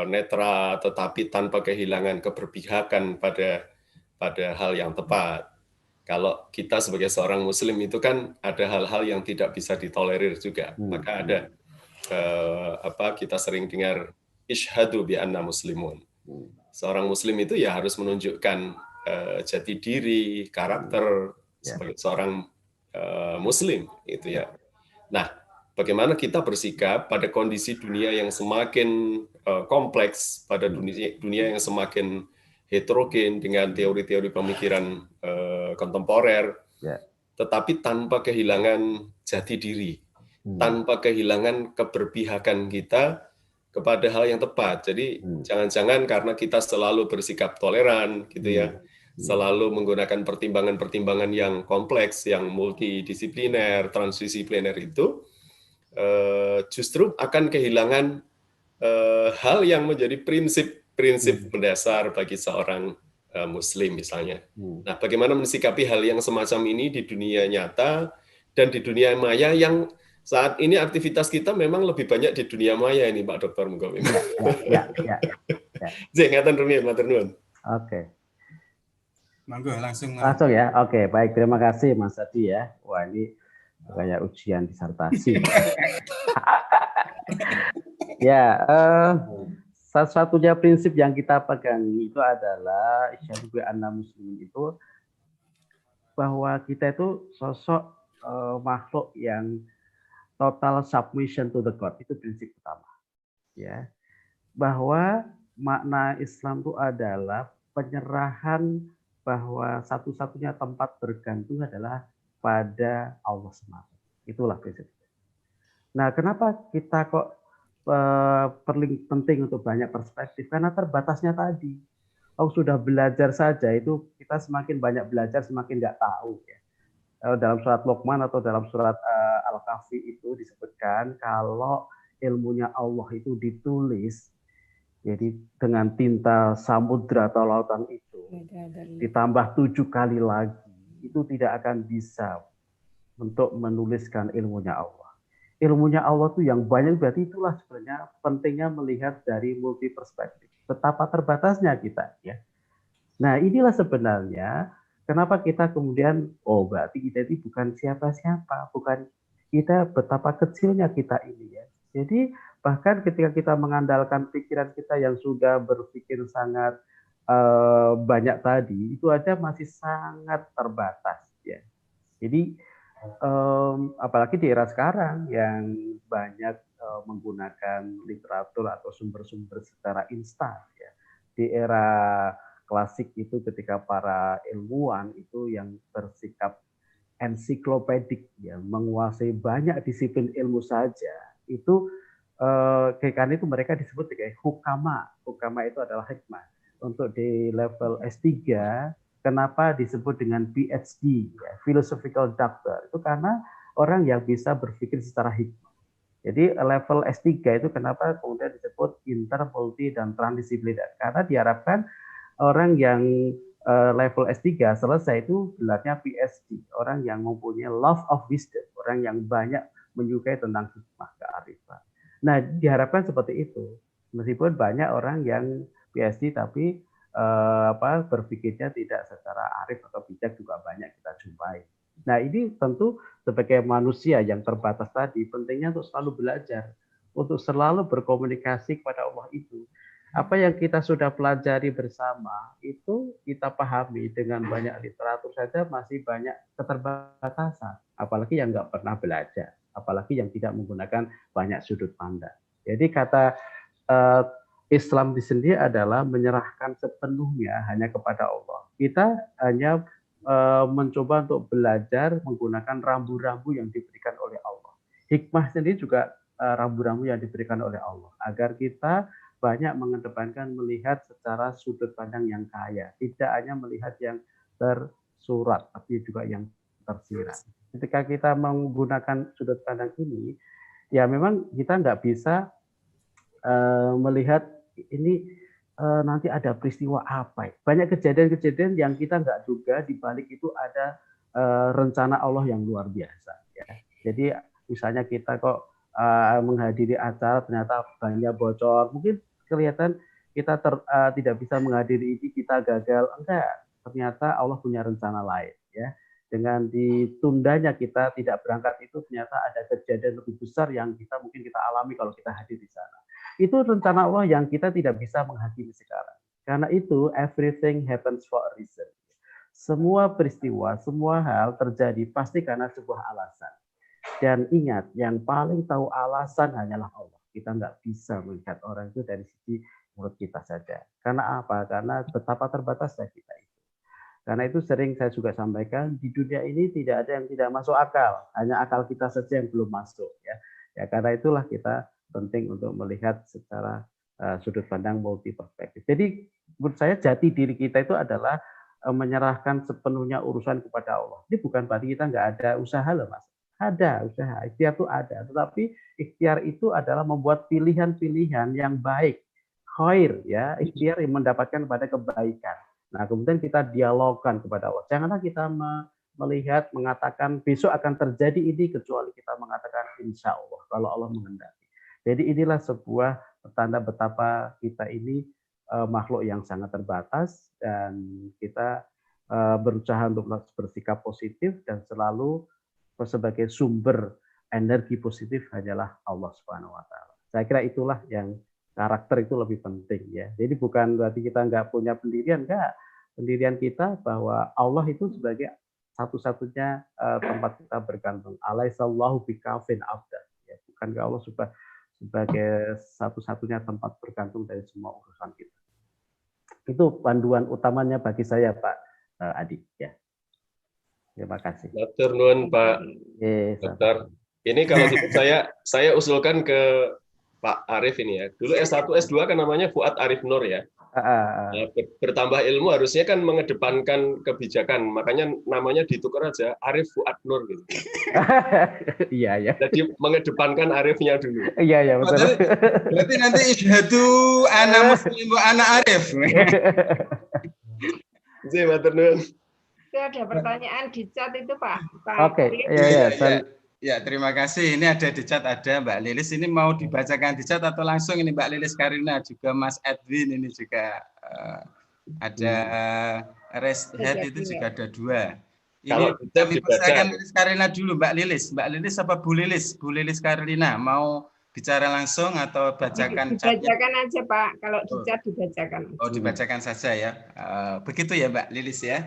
netral, tetapi tanpa kehilangan keberpihakan pada hal yang tepat. Kalau kita sebagai seorang Muslim itu kan ada hal-hal yang tidak bisa ditolerir juga. Maka ada kita sering dengar isyhadu bi anna muslimun. Seorang Muslim itu ya harus menunjukkan jati diri, karakter sebagai seorang Muslim, itu ya. Nah, bagaimana kita bersikap pada kondisi dunia yang semakin kompleks, pada dunia yang semakin heterogen dengan teori-teori pemikiran kontemporer, tetapi tanpa kehilangan jati diri, tanpa kehilangan keberpihakan kita kepada hal yang tepat. Jadi jangan-jangan karena kita selalu bersikap toleran, gitu ya, selalu menggunakan pertimbangan-pertimbangan yang kompleks, yang multidisipliner, transdisipliner itu, justru akan kehilangan hal yang menjadi prinsip mendasar bagi seorang Muslim misalnya. Nah, bagaimana mensikapi hal yang semacam ini di dunia nyata dan di dunia maya yang saat ini aktivitas kita memang lebih banyak di dunia maya ini, Pak Dr. Mugawim. Ya. Ngatan rumiyin, matur nuwun. Oke. Monggo langsung. Langsung ya. Oke, baik. Terima kasih Mas Adi ya. Wah, ini kayak ujian disertasi. Ya, satu-satunya prinsip yang kita pegang itu adalah isyhadu bi anna muslimin, itu bahwa kita itu sosok makhluk yang total submission to the God. Itu prinsip utama. Ya. Bahwa makna Islam itu adalah penyerahan, bahwa satu-satunya tempat bergantung adalah pada Allah semata. Itulah prinsip. Nah, kenapa kita kok penting untuk banyak perspektif? Karena terbatasnya tadi. Kalau sudah belajar saja itu kita semakin banyak belajar semakin nggak tahu ya. Dalam surat Luqman atau dalam surat Al-Kahfi itu disebutkan kalau ilmunya Allah itu ditulis, jadi dengan tinta samudra atau lautan itu ditambah 7 kali lagi, itu tidak akan bisa untuk menuliskan ilmunya Allah. Ilmunya Allah tuh yang banyak, berarti itulah sebenarnya pentingnya melihat dari multi perspektif. Betapa terbatasnya kita ya. Nah, inilah sebenarnya kenapa kita kemudian, berarti kita ini bukan siapa-siapa, bukan kita, betapa kecilnya kita ini ya. Jadi bahkan ketika kita mengandalkan pikiran kita yang sudah berpikir sangat banyak tadi, itu aja masih sangat terbatas ya. Jadi apalagi di era sekarang yang banyak menggunakan literatur atau sumber-sumber secara instan ya. Di era klasik itu ketika para ilmuwan itu yang bersikap ensiklopedik ya, menguasai banyak disiplin ilmu saja, itu karena itu mereka disebut sebagai hukama. Hukama itu adalah hikmah. Untuk di level S3, kenapa disebut dengan PhD, ya, philosophical doctor? Itu karena orang yang bisa berpikir secara hikmah. Jadi level S3 itu kenapa kemudian disebut inter, multi, dan transdisipliner? Karena diharapkan orang yang level S3 selesai itu gelarnya PhD, orang yang mempunyai love of wisdom, orang yang banyak menyukai tentang hikmah, kearifan. Nah, diharapkan seperti itu. Meskipun banyak orang yang PhD tapi berpikirnya tidak secara arif atau bijak juga banyak kita jumpai. Nah, ini tentu sebagai manusia yang terbatas tadi, pentingnya untuk selalu belajar, untuk selalu berkomunikasi kepada Allah itu. Apa yang kita sudah pelajari bersama, itu kita pahami dengan banyak literatur saja masih banyak keterbatasan. Apalagi yang nggak pernah belajar, apalagi yang tidak menggunakan banyak sudut pandang. Jadi kata Islam di sendiri adalah menyerahkan sepenuhnya hanya kepada Allah. Kita hanya mencoba untuk belajar menggunakan rambu-rambu yang diberikan oleh Allah. Hikmah sendiri juga rambu-rambu yang diberikan oleh Allah, agar kita banyak mengedepankan melihat secara sudut pandang yang kaya, tidak hanya melihat yang tersurat, tapi juga yang tersirat. Ketika kita menggunakan sudut pandang ini, ya memang kita nggak bisa melihat ini nanti ada peristiwa apa. Banyak kejadian-kejadian yang kita nggak duga, di balik itu ada rencana Allah yang luar biasa. Ya. Jadi misalnya kita kok menghadiri acara ternyata banyak bocor, mungkin kelihatan kita tidak bisa menghadiri ini, kita gagal. Enggak, ternyata Allah punya rencana lain. Ya. Dengan ditundanya kita tidak berangkat itu ternyata ada kejadian lebih besar yang mungkin kita alami kalau kita hadir di sana. Itu rencana Allah yang kita tidak bisa menghakimi sekarang. Karena itu everything happens for a reason. Semua peristiwa, semua hal terjadi pasti karena sebuah alasan. Dan ingat, yang paling tahu alasan hanyalah Allah. Kita nggak bisa melihat orang itu dari sisi mulut kita saja. Karena apa? Karena betapa terbatasnya kita itu. Karena itu sering saya juga sampaikan, di dunia ini tidak ada yang tidak masuk akal. Hanya akal kita saja yang belum masuk. Ya, karena itulah kita penting untuk melihat secara sudut pandang multi perspektif. Jadi menurut saya jati diri kita itu adalah menyerahkan sepenuhnya urusan kepada Allah. Ini bukan berarti kita nggak ada usaha loh Mas. Ada usaha, ikhtiar itu ada. Tetapi ikhtiar itu adalah membuat pilihan-pilihan yang baik. Khair, ya, ikhtiar yang mendapatkan pada kebaikan. Nah, kemudian kita dialogkan kepada Allah. Janganlah kita melihat, mengatakan besok akan terjadi ini, kecuali kita mengatakan insya Allah, kalau Allah menghendaki. Jadi inilah sebuah tanda betapa kita ini makhluk yang sangat terbatas, dan kita berusaha untuk bersikap positif, dan selalu sebagai sumber energi positif hanyalah Allah Subhanahu wa Ta'ala. Saya kira itulah yang karakter itu lebih penting, ya. Jadi bukan berarti kita nggak punya pendirian, enggak. Pendirian kita bahwa Allah itu sebagai satu-satunya tempat kita bergantung. Alaihissallahu bikafin abdan. Ya, bukankah Allah sebagai satu-satunya tempat bergantung dari semua urusan kita. Itu panduan utamanya bagi saya, Pak Adi. Ya. Terima kasih. Matur nuwun Pak Dokter. Ini kalau gitu saya usulkan ke Pak Arif ini ya. Dulu S1, S2 kan namanya Fuad Arif Nur ya. Nah, bertambah ilmu harusnya kan mengedepankan kebijakan, makanya namanya ditukar aja Arif Fuad Nur gitu. Iya ya. Jadi mengedepankan Arifnya dulu. Iya betul. Berarti nanti isyhadu ana muslim wa ana Arif. Jadi matur nuwun. Itu ada pertanyaan di chat itu Pak. Oke, iya. Ya, terima kasih. Ini ada di chat, ada Mbak Lilis. Ini mau dibacakan di chat atau langsung ini Mbak Lilis Karina, juga Mas Edwin ini juga ada Rest Head itu juga ada 2. Ini kami persilakan Lilis Karina dulu, Mbak Lilis. Mbak Lilis apa Bu Lilis? Bu Lilis Karina mau bicara langsung atau bacakan chatnya? Dibacakan aja Pak. Kalau di chat dibacakan. Oh, dibacakan saja ya. Begitu ya Mbak Lilis ya.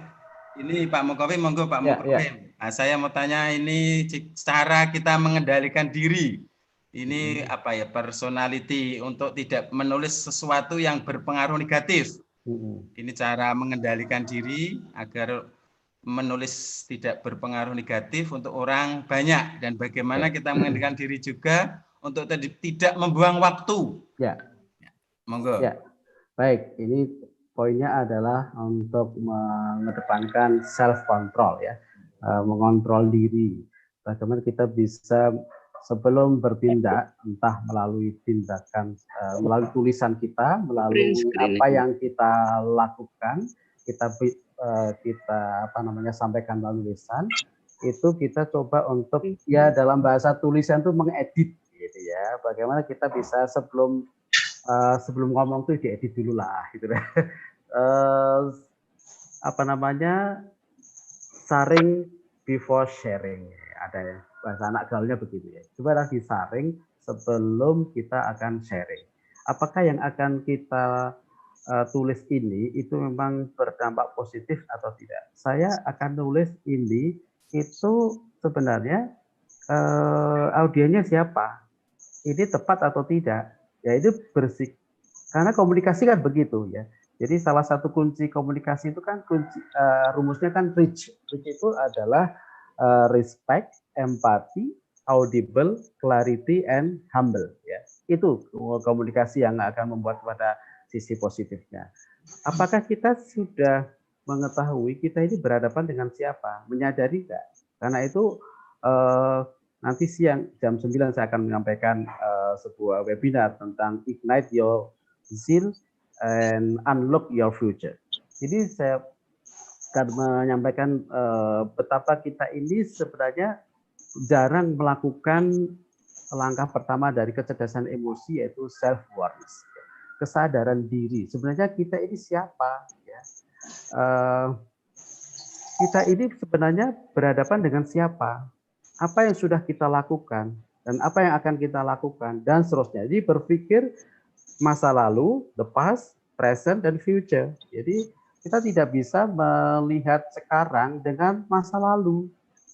Ini Pak Mukowi, monggo Pak Mukowi. Ya. Nah, saya mau tanya ini cara kita mengendalikan diri. Ini apa ya, personality untuk tidak menulis sesuatu yang berpengaruh negatif. Ini cara mengendalikan diri agar menulis tidak berpengaruh negatif untuk orang banyak, dan bagaimana kita mengendalikan diri juga untuk tidak membuang waktu. Ya. Monggo. Ya. Baik, ini poinnya adalah untuk mengedepankan self control ya, mengontrol diri. Bagaimana kita bisa sebelum bertindak, entah melalui tindakan, melalui tulisan kita, melalui apa yang kita lakukan, kita sampaikan melalui lisan, itu kita coba untuk ya dalam bahasa tulisan itu mengedit, gitu ya. Bagaimana kita bisa sebelum ngomong tuh diedit dulu lah, gitu. Saring before sharing, ada ya, bahasa anak gaulnya begitu ya. Coba disaring sebelum kita akan sharing. Apakah yang akan kita tulis ini itu memang berdampak positif atau tidak? Saya akan nulis ini itu sebenarnya audiennya siapa? Ini tepat atau tidak? Ya itu bersih, karena komunikasi kan begitu ya. Jadi salah satu kunci komunikasi itu kan rumusnya kan REACH. REACH itu adalah respect, empathy, audible, clarity, and humble. Ya. Itu komunikasi yang akan membuat pada sisi positifnya. Apakah kita sudah mengetahui kita ini berhadapan dengan siapa? Menyadari nggak? Karena itu nanti siang jam 9 saya akan menyampaikan sebuah webinar tentang Ignite Your Zeal and Unlock Your Future. Jadi saya akan menyampaikan betapa kita ini sebenarnya jarang melakukan langkah pertama dari kecerdasan emosi, yaitu self-awareness, kesadaran diri. Sebenarnya kita ini siapa? Ya. Kita ini sebenarnya berhadapan dengan siapa? Apa yang sudah kita lakukan? Dan apa yang akan kita lakukan? Dan seterusnya. Jadi berpikir masa lalu, the past, present, dan future. Jadi kita tidak bisa melihat sekarang dengan masa lalu,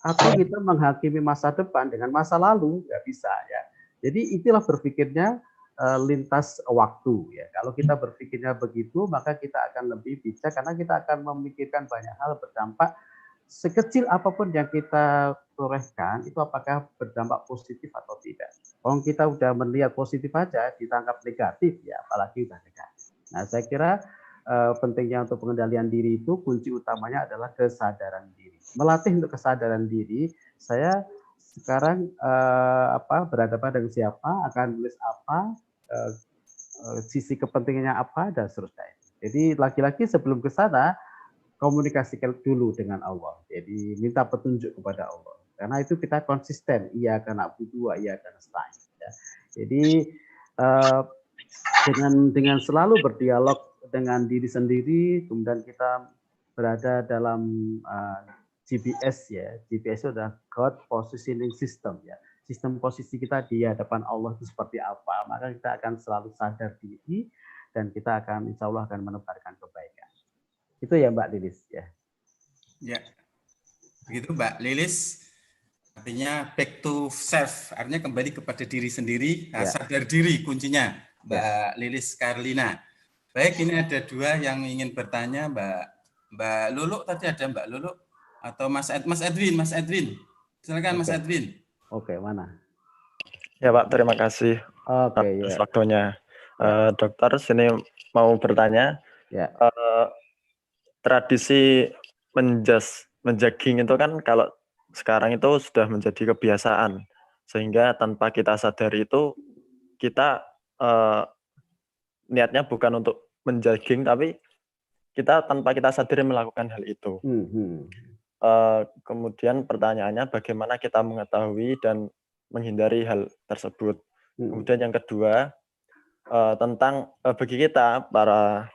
atau kita menghakimi masa depan dengan masa lalu, nggak bisa ya. Jadi itulah berpikirnya lintas waktu ya. Kalau kita berpikirnya begitu, maka kita akan lebih bijak karena kita akan memikirkan banyak hal berdampak. Sekecil apapun yang kita torehkan itu apakah berdampak positif atau tidak. Kalau kita udah melihat positif aja ditangkap negatif ya, apalagi udah negatif. Nah, saya kira pentingnya untuk pengendalian diri itu kunci utamanya adalah kesadaran diri. Melatih untuk kesadaran diri, saya sekarang berhadapan dengan siapa, akan nulis apa, sisi kepentingannya apa, dan seterusnya. Jadi lagi-lagi sebelum ke sana, komunikasikan dulu dengan Allah. Jadi minta petunjuk kepada Allah. Karena itu kita konsisten, iya karena butuh, iya karena nasta'in. Ya. Jadi dengan selalu berdialog dengan diri sendiri, kemudian kita berada dalam GPS ya. GPS itu adalah God Positioning System ya. Sistem posisi kita di hadapan Allah itu seperti apa, maka kita akan selalu sadar diri dan kita akan insya Allah akan menebarkan kebaikan. Itu ya Mbak Lilis ya. Ya, begitu Mbak Lilis. Artinya back to self, artinya kembali kepada diri sendiri, ya. Sadar diri kuncinya, Mbak Lilis Karlina. Baik, ini ada dua yang ingin bertanya, Mbak Lulu tadi ada Mbak Lulu atau Mas Edwin. Silakan Mas Edwin. Oke, mana? Ya Pak, terima kasih atas waktunya. Dokter, sini mau bertanya. Ya. Tradisi menjogging itu kan kalau sekarang itu sudah menjadi kebiasaan, sehingga tanpa kita sadari itu kita niatnya bukan untuk menjogging, tapi kita tanpa kita sadari melakukan hal itu. Kemudian pertanyaannya bagaimana kita mengetahui dan menghindari hal tersebut. Kemudian yang kedua, tentang bagi kita para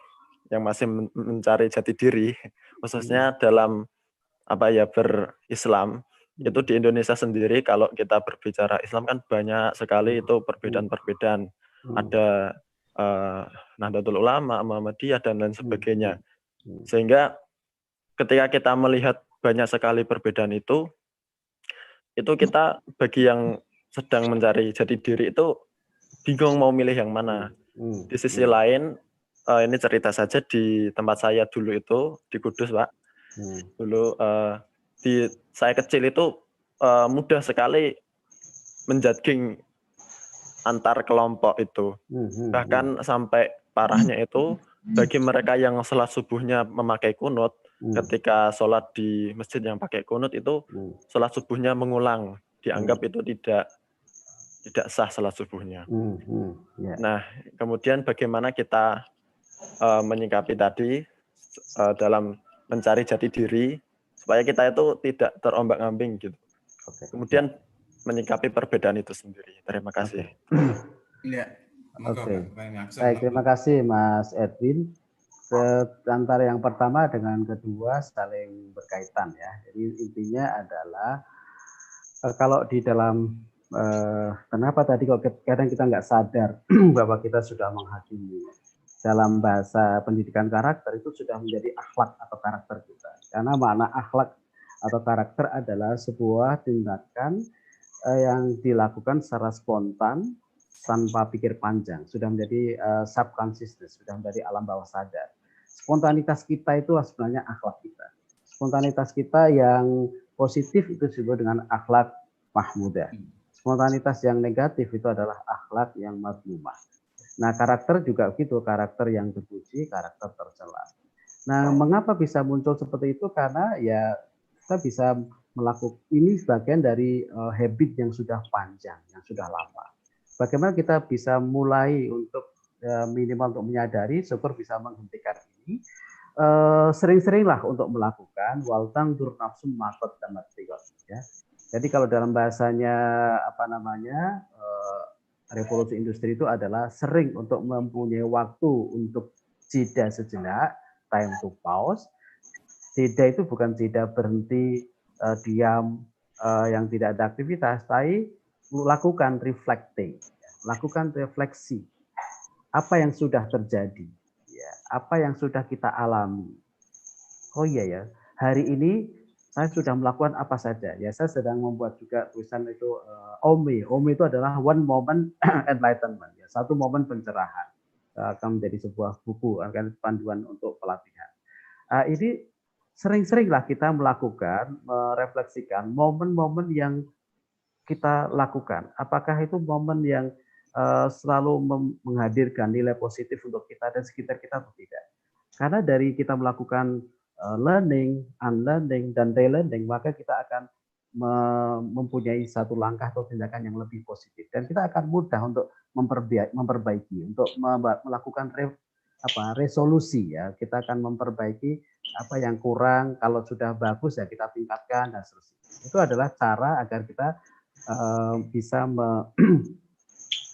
yang masih mencari jati diri, khususnya dalam berislam, itu di Indonesia sendiri kalau kita berbicara Islam kan banyak sekali itu perbedaan-perbedaan. Ada Nahdlatul Ulama, Muhammadiyah dan lain sebagainya. Sehingga ketika kita melihat banyak sekali perbedaan itu kita bagi yang sedang mencari jati diri itu bingung mau milih yang mana. Di sisi lain, ini cerita saja di tempat saya dulu itu di Kudus, Pak. Dulu di saya kecil itu mudah sekali menjogging antar kelompok itu. Bahkan sampai parahnya itu bagi mereka yang sholat subuhnya memakai kunut, ketika sholat di masjid yang pakai kunut itu sholat subuhnya mengulang, dianggap itu tidak sah sholat subuhnya. Nah, kemudian bagaimana kita menyikapi tadi dalam mencari jati diri supaya kita itu tidak terombak-ambing gitu. Kemudian menyikapi perbedaan itu sendiri. Terima kasih. Baik, terima kasih Mas Edwin. Antara yang pertama dengan kedua saling berkaitan ya. Jadi intinya adalah kalau di dalam kenapa tadi kok kadang kita nggak sadar bahwa kita sudah menghakimi. Dalam bahasa pendidikan karakter itu sudah menjadi akhlak atau karakter kita. Karena makna akhlak atau karakter adalah sebuah tindakan yang dilakukan secara spontan tanpa pikir panjang. Sudah menjadi subconsciousness, sudah menjadi alam bawah sadar. Spontanitas kita itu sebenarnya akhlak kita. Spontanitas kita yang positif itu disebut dengan akhlak mahmudah. Spontanitas yang negatif itu adalah akhlak yang madmumah. Nah, karakter juga begitu, karakter yang terpuji, karakter tercela. Nah, mengapa bisa muncul seperti itu? Karena ya kita bisa melakukan ini sebagian dari habit yang sudah panjang, yang sudah lama. Bagaimana kita bisa mulai untuk minimal untuk menyadari, syukur bisa menghentikan ini. Sering-seringlah untuk melakukan waltang dur nafsum makot dan ya. Jadi kalau dalam bahasanya revolusi industri itu adalah sering untuk mempunyai waktu untuk jeda sejenak, time to pause. Jeda itu bukan jeda berhenti diam yang tidak ada aktivitas, tapi lakukan reflecting, lakukan refleksi. Apa yang sudah terjadi, ya, apa yang sudah kita alami. Oh iya ya, hari ini saya sudah melakukan apa saja. Ya, saya sedang membuat juga tulisan itu OME. OME itu adalah one moment enlightenment, ya, satu momen pencerahan. Akan menjadi sebuah buku, akan panduan untuk pelatihan. Ini sering-seringlah kita melakukan, merefleksikan momen-momen yang kita lakukan. Apakah itu momen yang selalu menghadirkan nilai positif untuk kita dan sekitar kita atau tidak? Karena dari kita melakukan learning, unlearning, dan relearning, maka kita akan mempunyai satu langkah atau tindakan yang lebih positif. Dan kita akan mudah untuk memperbaiki, untuk melakukan resolusi. Ya, kita akan memperbaiki apa yang kurang, kalau sudah bagus ya kita tingkatkan, dan seterusnya. Itu adalah cara agar kita bisa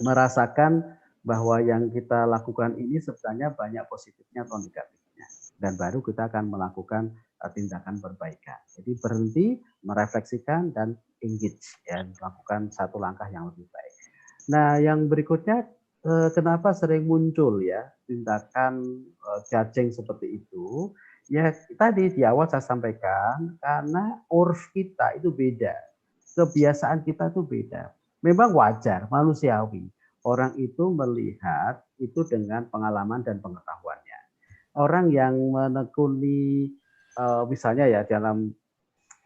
merasakan bahwa yang kita lakukan ini sebenarnya banyak positifnya atau negatifnya. Dan baru kita akan melakukan tindakan perbaikan. Jadi berhenti, merefleksikan, dan engage, ya, melakukan satu langkah yang lebih baik. Nah, yang berikutnya, kenapa sering muncul ya tindakan judging seperti itu? Ya tadi di awal saya sampaikan, karena urf kita itu beda, kebiasaan kita itu beda. Memang wajar, manusiawi. Orang itu melihat itu dengan pengalaman dan pengetahuannya. Orang yang menekuni misalnya ya dalam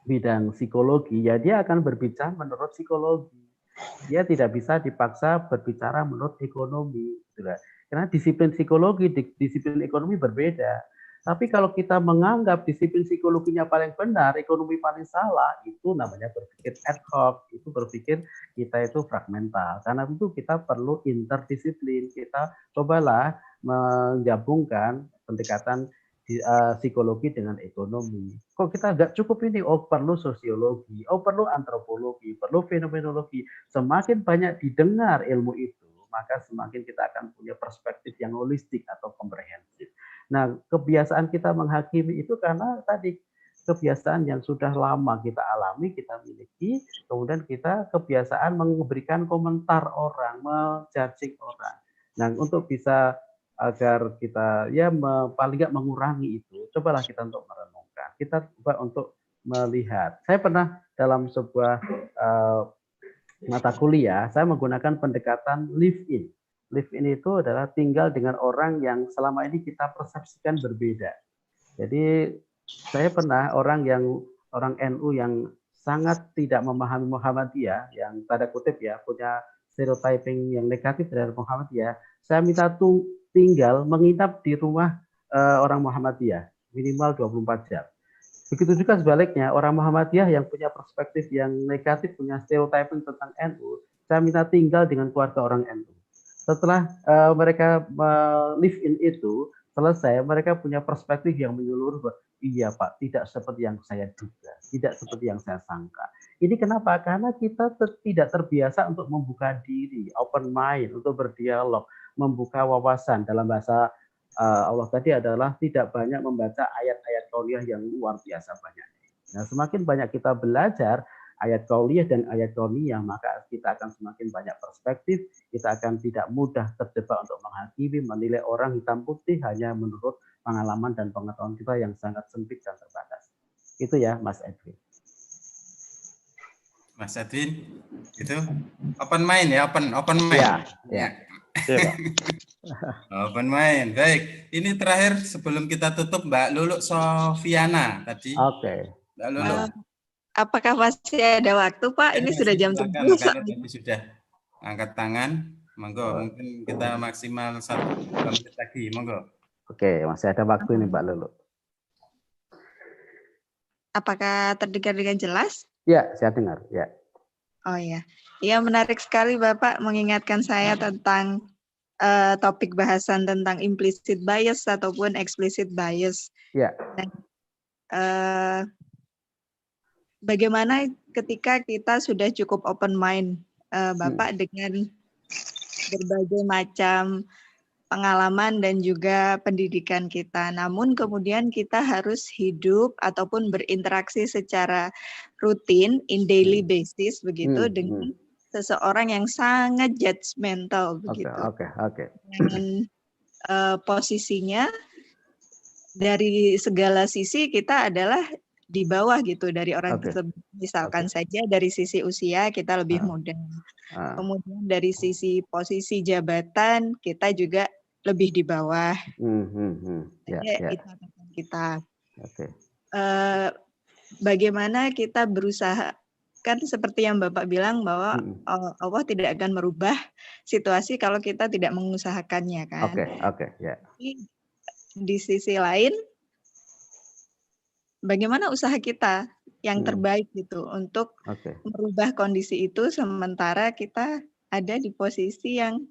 bidang psikologi, ya dia akan berbicara menurut psikologi. Dia tidak bisa dipaksa berbicara menurut ekonomi. Karena disiplin psikologi, disiplin ekonomi berbeda. Tapi kalau kita menganggap disiplin psikologinya paling benar, ekonomi paling salah, itu namanya berpikir ad hoc, itu berpikir kita itu fragmental. Karena itu kita perlu interdisiplin. Kita cobalah menggabungkan pendekatan psikologi dengan ekonomi. Kok kita nggak cukup ini? Oh, perlu sosiologi, oh perlu antropologi, perlu fenomenologi. Semakin banyak didengar ilmu itu, maka semakin kita akan punya perspektif yang holistik atau komprehensif. Nah, kebiasaan kita menghakimi itu karena tadi kebiasaan yang sudah lama kita alami, kita miliki, kemudian kita kebiasaan memberikan komentar orang, menjudging orang. Nah, untuk bisa agar kita ya paling nggak mengurangi itu, cobalah kita untuk merenungkan. Kita coba untuk melihat. Saya pernah dalam sebuah mata kuliah, saya menggunakan pendekatan live-in. Live-in itu adalah tinggal dengan orang yang selama ini kita persepsikan berbeda. Jadi saya pernah orang NU yang sangat tidak memahami Muhammadiyah, yang tanda kutip ya punya stereotyping yang negatif terhadap Muhammadiyah, saya minta tinggal menginap di rumah orang Muhammadiyah minimal 24 jam. Begitu juga sebaliknya, orang Muhammadiyah yang punya perspektif yang negatif, punya stereotyping tentang NU, saya minta tinggal dengan keluarga orang NU. Setelah mereka live in itu selesai, mereka punya perspektif yang menyeluruh. Iya Pak, tidak seperti yang saya duga, tidak seperti yang saya sangka. Ini kenapa? Karena kita tidak terbiasa untuk membuka diri, open mind, untuk berdialog, membuka wawasan. Dalam bahasa Allah tadi adalah tidak banyak membaca ayat-ayat kauliyah yang luar biasa banyak. Nah, semakin banyak kita belajar ayat kauliyah dan ayat kauniyah, maka kita akan semakin banyak perspektif, kita akan tidak mudah terjebak untuk menghakimi, menilai orang hitam putih hanya menurut pengalaman dan pengetahuan kita yang sangat sempit dan terbatas. Itu ya, Mas Edwin. Mas Edwin, itu open mind ya, open mind. Ya. Open mind. Baik, ini terakhir sebelum kita tutup Mbak Lulu Sofiana tadi. Oke. Mbak Lulu. Apakah masih ada waktu, Pak? Ini sudah jam 7. Karena tadi sudah angkat tangan. Monggo, mungkin kita maksimal 1 menit lagi. Monggo. Oke, masih ada waktu ini Mbak Lulu. Apakah terdengar dengan jelas? Ya, saya dengar. Ya. Oh ya, ya menarik sekali Bapak mengingatkan saya tentang topik bahasan tentang implicit bias ataupun explicit bias. Ya. Dan, bagaimana ketika kita sudah cukup open mind, Bapak, dengan berbagai macam pengalaman dan juga pendidikan kita. Namun kemudian kita harus hidup ataupun berinteraksi secara rutin, in daily basis begitu dengan seseorang yang sangat judgmental begitu. Oke. Dengan posisinya dari segala sisi kita adalah di bawah gitu dari orang tersebut. Misalkan saja dari sisi usia kita lebih muda. Kemudian dari sisi posisi jabatan kita juga lebih di bawah. Itu kita. Bagaimana kita berusaha, kan seperti yang Bapak bilang bahwa Allah tidak akan merubah situasi kalau kita tidak mengusahakannya kan. Di sisi lain, bagaimana usaha kita yang terbaik gitu untuk merubah kondisi itu sementara kita ada di posisi yang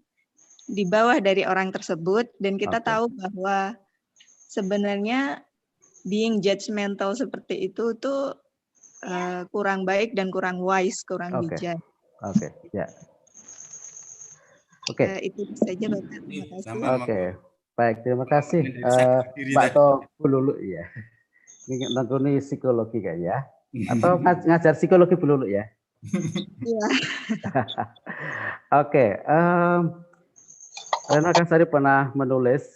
di bawah dari orang tersebut dan kita tahu bahwa sebenarnya being judgmental seperti itu tuh kurang baik dan kurang wise, kurang bijak. Itu saja Bapak. Terima kasih. Baik, terima kasih Mbak Tobu Lulu ya. Ini nangkuni psikologi kan ya? Atau ngajar psikologi Bu Lulu ya? Iya. Rena Kasari pernah menulis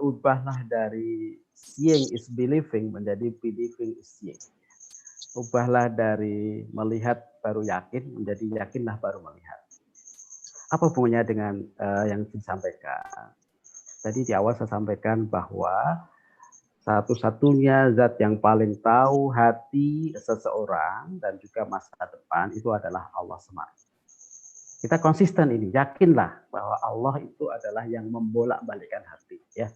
ubahlah dari seeing is believing menjadi believing is seeing. Ubahlah dari melihat baru yakin menjadi yakinlah baru melihat. Apa hubungannya dengan yang disampaikan? Tadi di awal saya sampaikan bahwa satu-satunya zat yang paling tahu hati seseorang dan juga masa depan itu adalah Allah semata. Kita konsisten ini, yakinlah bahwa Allah itu adalah yang membolak-balikkan hati. Ya,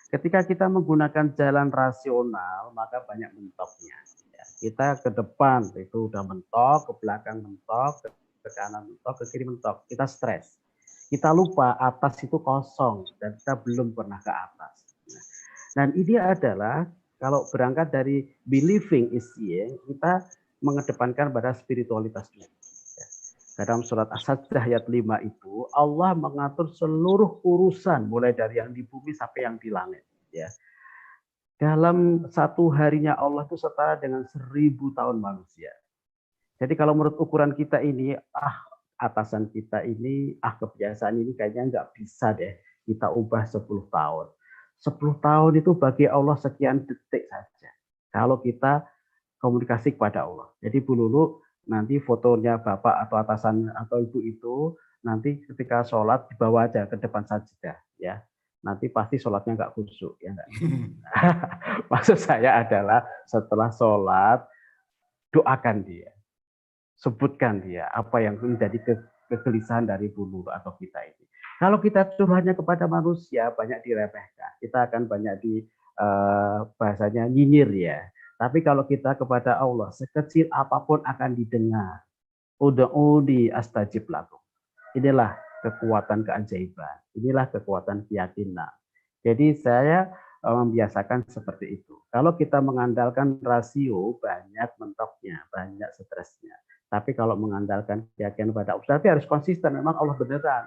ketika kita menggunakan jalan rasional, maka banyak mentoknya. Ya, kita ke depan itu udah mentok, ke belakang mentok, ke kanan mentok, ke kiri mentok. Kita stres. Kita lupa atas itu kosong dan kita belum pernah ke atas. Dan ini adalah kalau berangkat dari believing is seeing, kita mengedepankan pada spiritualitas dulu. Dalam surat As-Sajdah ayat 5 itu Allah mengatur seluruh urusan mulai dari yang di bumi sampai yang di langit. Ya. Dalam satu harinya Allah itu setara dengan 1000 tahun manusia. Jadi kalau menurut ukuran kita ini, atasan kita ini, kebiasaan ini kayaknya nggak bisa deh kita ubah 10 tahun. 10 tahun itu bagi Allah sekian detik saja. Kalau kita komunikasi kepada Allah. Jadi Bu Lulu, nanti fotonya Bapak atau atasan atau Ibu itu, nanti ketika sholat dibawa aja ke depan sajidah. Ya. Nanti pasti sholatnya nggak khusyuk. Ya, maksud saya adalah setelah sholat, doakan dia. Sebutkan dia apa yang menjadi kegelisahan dari Bu Lulu atau kita ini. Kalau kita curhatnya kepada manusia banyak diremehkan, kita akan banyak bahasanya nyinyir ya. Tapi kalau kita kepada Allah sekecil apapun akan didengar. Ud'uuni astajib lakum. Inilah kekuatan keajaiban. Inilah kekuatan keyakinan. Jadi saya membiasakan seperti itu. Kalau kita mengandalkan rasio banyak mentoknya, banyak stresnya. Tapi kalau mengandalkan keyakinan pada Allah, tapi harus konsisten. Memang Allah beneran.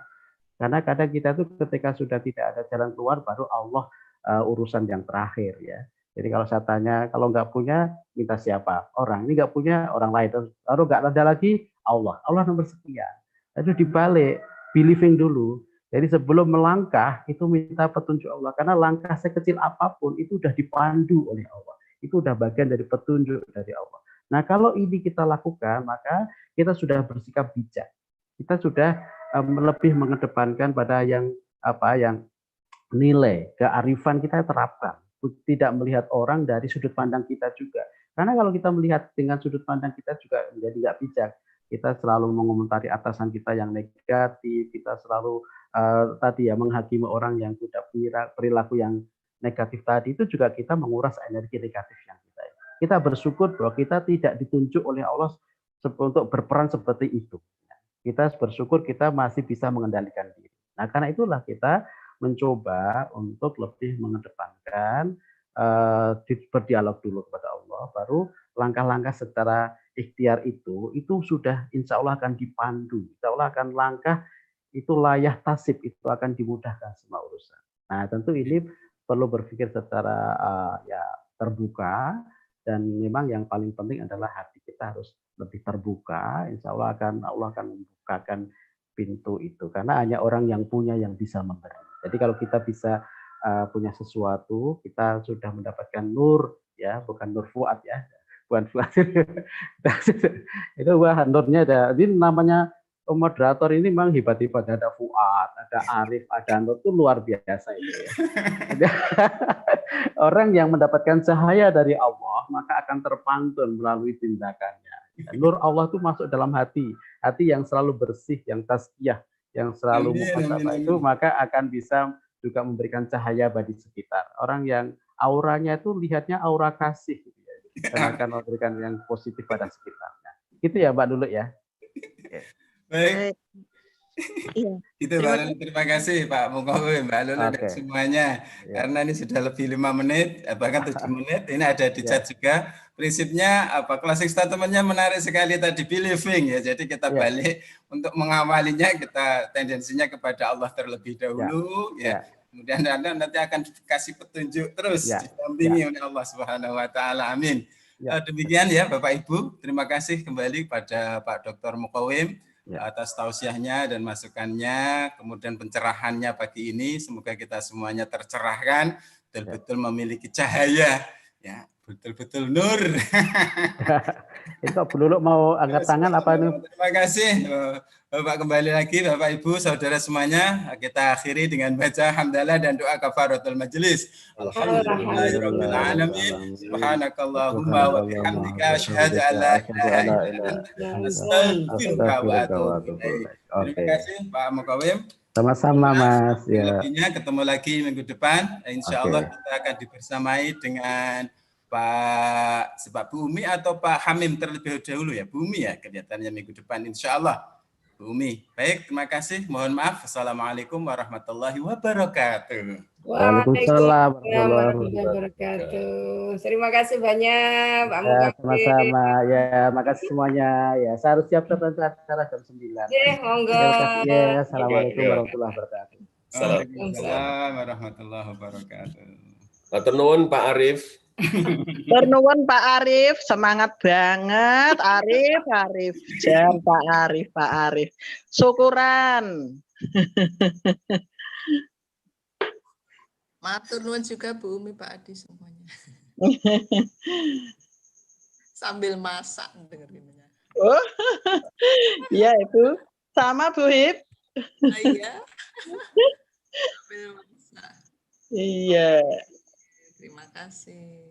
Karena kadang kita tuh ketika sudah tidak ada jalan keluar, baru Allah urusan yang terakhir ya. Jadi kalau saya tanya, kalau nggak punya, minta siapa? Orang. Ini nggak punya, orang lain. Lalu nggak ada lagi, Allah. Allah nomor sekian. Itu dibalik, believing dulu. Jadi sebelum melangkah, itu minta petunjuk Allah. Karena langkah sekecil apapun, itu udah dipandu oleh Allah. Itu udah bagian dari petunjuk dari Allah. Nah kalau ini kita lakukan, maka kita sudah bersikap bijak. Kita sudah lebih mengedepankan pada yang nilai kearifan kita terapkan, tidak melihat orang dari sudut pandang kita juga, Karena kalau kita melihat dengan sudut pandang kita juga menjadi nggak bijak. Kita selalu mengomentari atasan kita yang negatif, kita selalu tadi ya menghakimi orang yang sudah punya perilaku yang negatif tadi, itu juga kita menguras energi negatif yang kita. Kita bersyukur bahwa kita tidak ditunjuk oleh Allah untuk berperan seperti itu. Kita bersyukur kita masih bisa mengendalikan diri. Nah, karena itulah kita mencoba untuk lebih mengedepankan berdialog dulu kepada Allah, baru langkah-langkah secara ikhtiar itu sudah insya Allah akan dipandu, insya Allah akan langkah itu layah tasib, itu akan dimudahkan semua urusan. Nah, tentu ini perlu berpikir secara ya terbuka, dan memang yang paling penting adalah hati kita harus lebih terbuka. Insya Allah Allah akan membukakan pintu itu, karena hanya orang yang punya yang bisa memberi. Jadi kalau kita bisa punya sesuatu, kita sudah mendapatkan nur, ya, bukan nur fuad ya, bukan fuad. Itu nurnya ada. Ini namanya moderator ini memang hebat-hebat, ada fuad, ada arif, ada nur, itu luar biasa itu ya. Orang yang mendapatkan cahaya dari Allah maka akan terpantun melalui tindakannya. Nur Allah itu masuk dalam hati yang selalu bersih, yang tazkiyah, yang selalu muhasabah itu, maka akan bisa juga memberikan cahaya bagi sekitar. Orang yang auranya itu lihatnya aura kasih, gitu ya, dan akan memberikan yang positif pada sekitarnya. Gitu ya Mbak Lulu ya. Baik. Iya. Itu Mbak Lulu, terima kasih Pak Mukawim, Mbak Lulu dan semuanya. Karena ini sudah lebih 5 menit, bahkan 7 menit. Ini ada di chat juga. Prinsipnya closing statement-nya menarik sekali tadi, believing ya. Jadi kita balik untuk mengawalinya, kita tendensinya kepada Allah terlebih dahulu ya. Kemudian Anda nanti akan dikasih petunjuk terus, didampingi oleh Allah Subhanahu wa taala. Amin. Demikian ya Bapak Ibu, terima kasih kembali pada Pak Dr. Mukawim atas tausiahnya dan masukannya, kemudian pencerahannya pagi ini. Semoga kita semuanya tercerahkan, betul-betul memiliki cahaya, ya, betul-betul nur. Itu Bu Lulu mau angkat tangan apa ini? Terima kasih Bapak, kembali lagi Bapak Ibu saudara semuanya. Kita akhiri dengan baca hamdalah dan doa kafaratul majelis. Alhamdulillahirabbil alamin. Subhanakallahumma wa bihamdika asyhadu an la ilaha illa anta astaghfiruka wa atubu ilaik. Terima kasih Pak Mukawim. Sama-sama Mas. Ya. Ketemu lagi minggu depan. Insya Allah kita akan dibersamai dengan Pak Bu Umi atau Pak Hamim terlebih dahulu ya. Bu Umi ya kelihatannya minggu depan insya Allah. Bu Umi. Baik, terima kasih. Mohon maaf. Assalamualaikum warahmatullahi wabarakatuh. Waalaikumsalam warahmatullahi wabarakatuh. Terima kasih banyak Pak Mukawim. Sama-sama. Ya, makasih semuanya. Ya, saya harus siap-siap nanti acara jam 9. Monggo. Terima kasih ya. Assalamualaikum warahmatullahi wabarakatuh. Waalaikumsalam warahmatullahi wabarakatuh. Matur nuwun Pak Arif. Bernuwun Pak Arif, semangat banget Arif. Jam Pak Arif. Syukuran. Matur nuwun juga Bu Umi, Pak Adi semuanya. Sambil masak dengerinnya. Oh. Iya Ibu. Sama Bu Hip. Iya. Sambil masak. Iya. Terima kasih.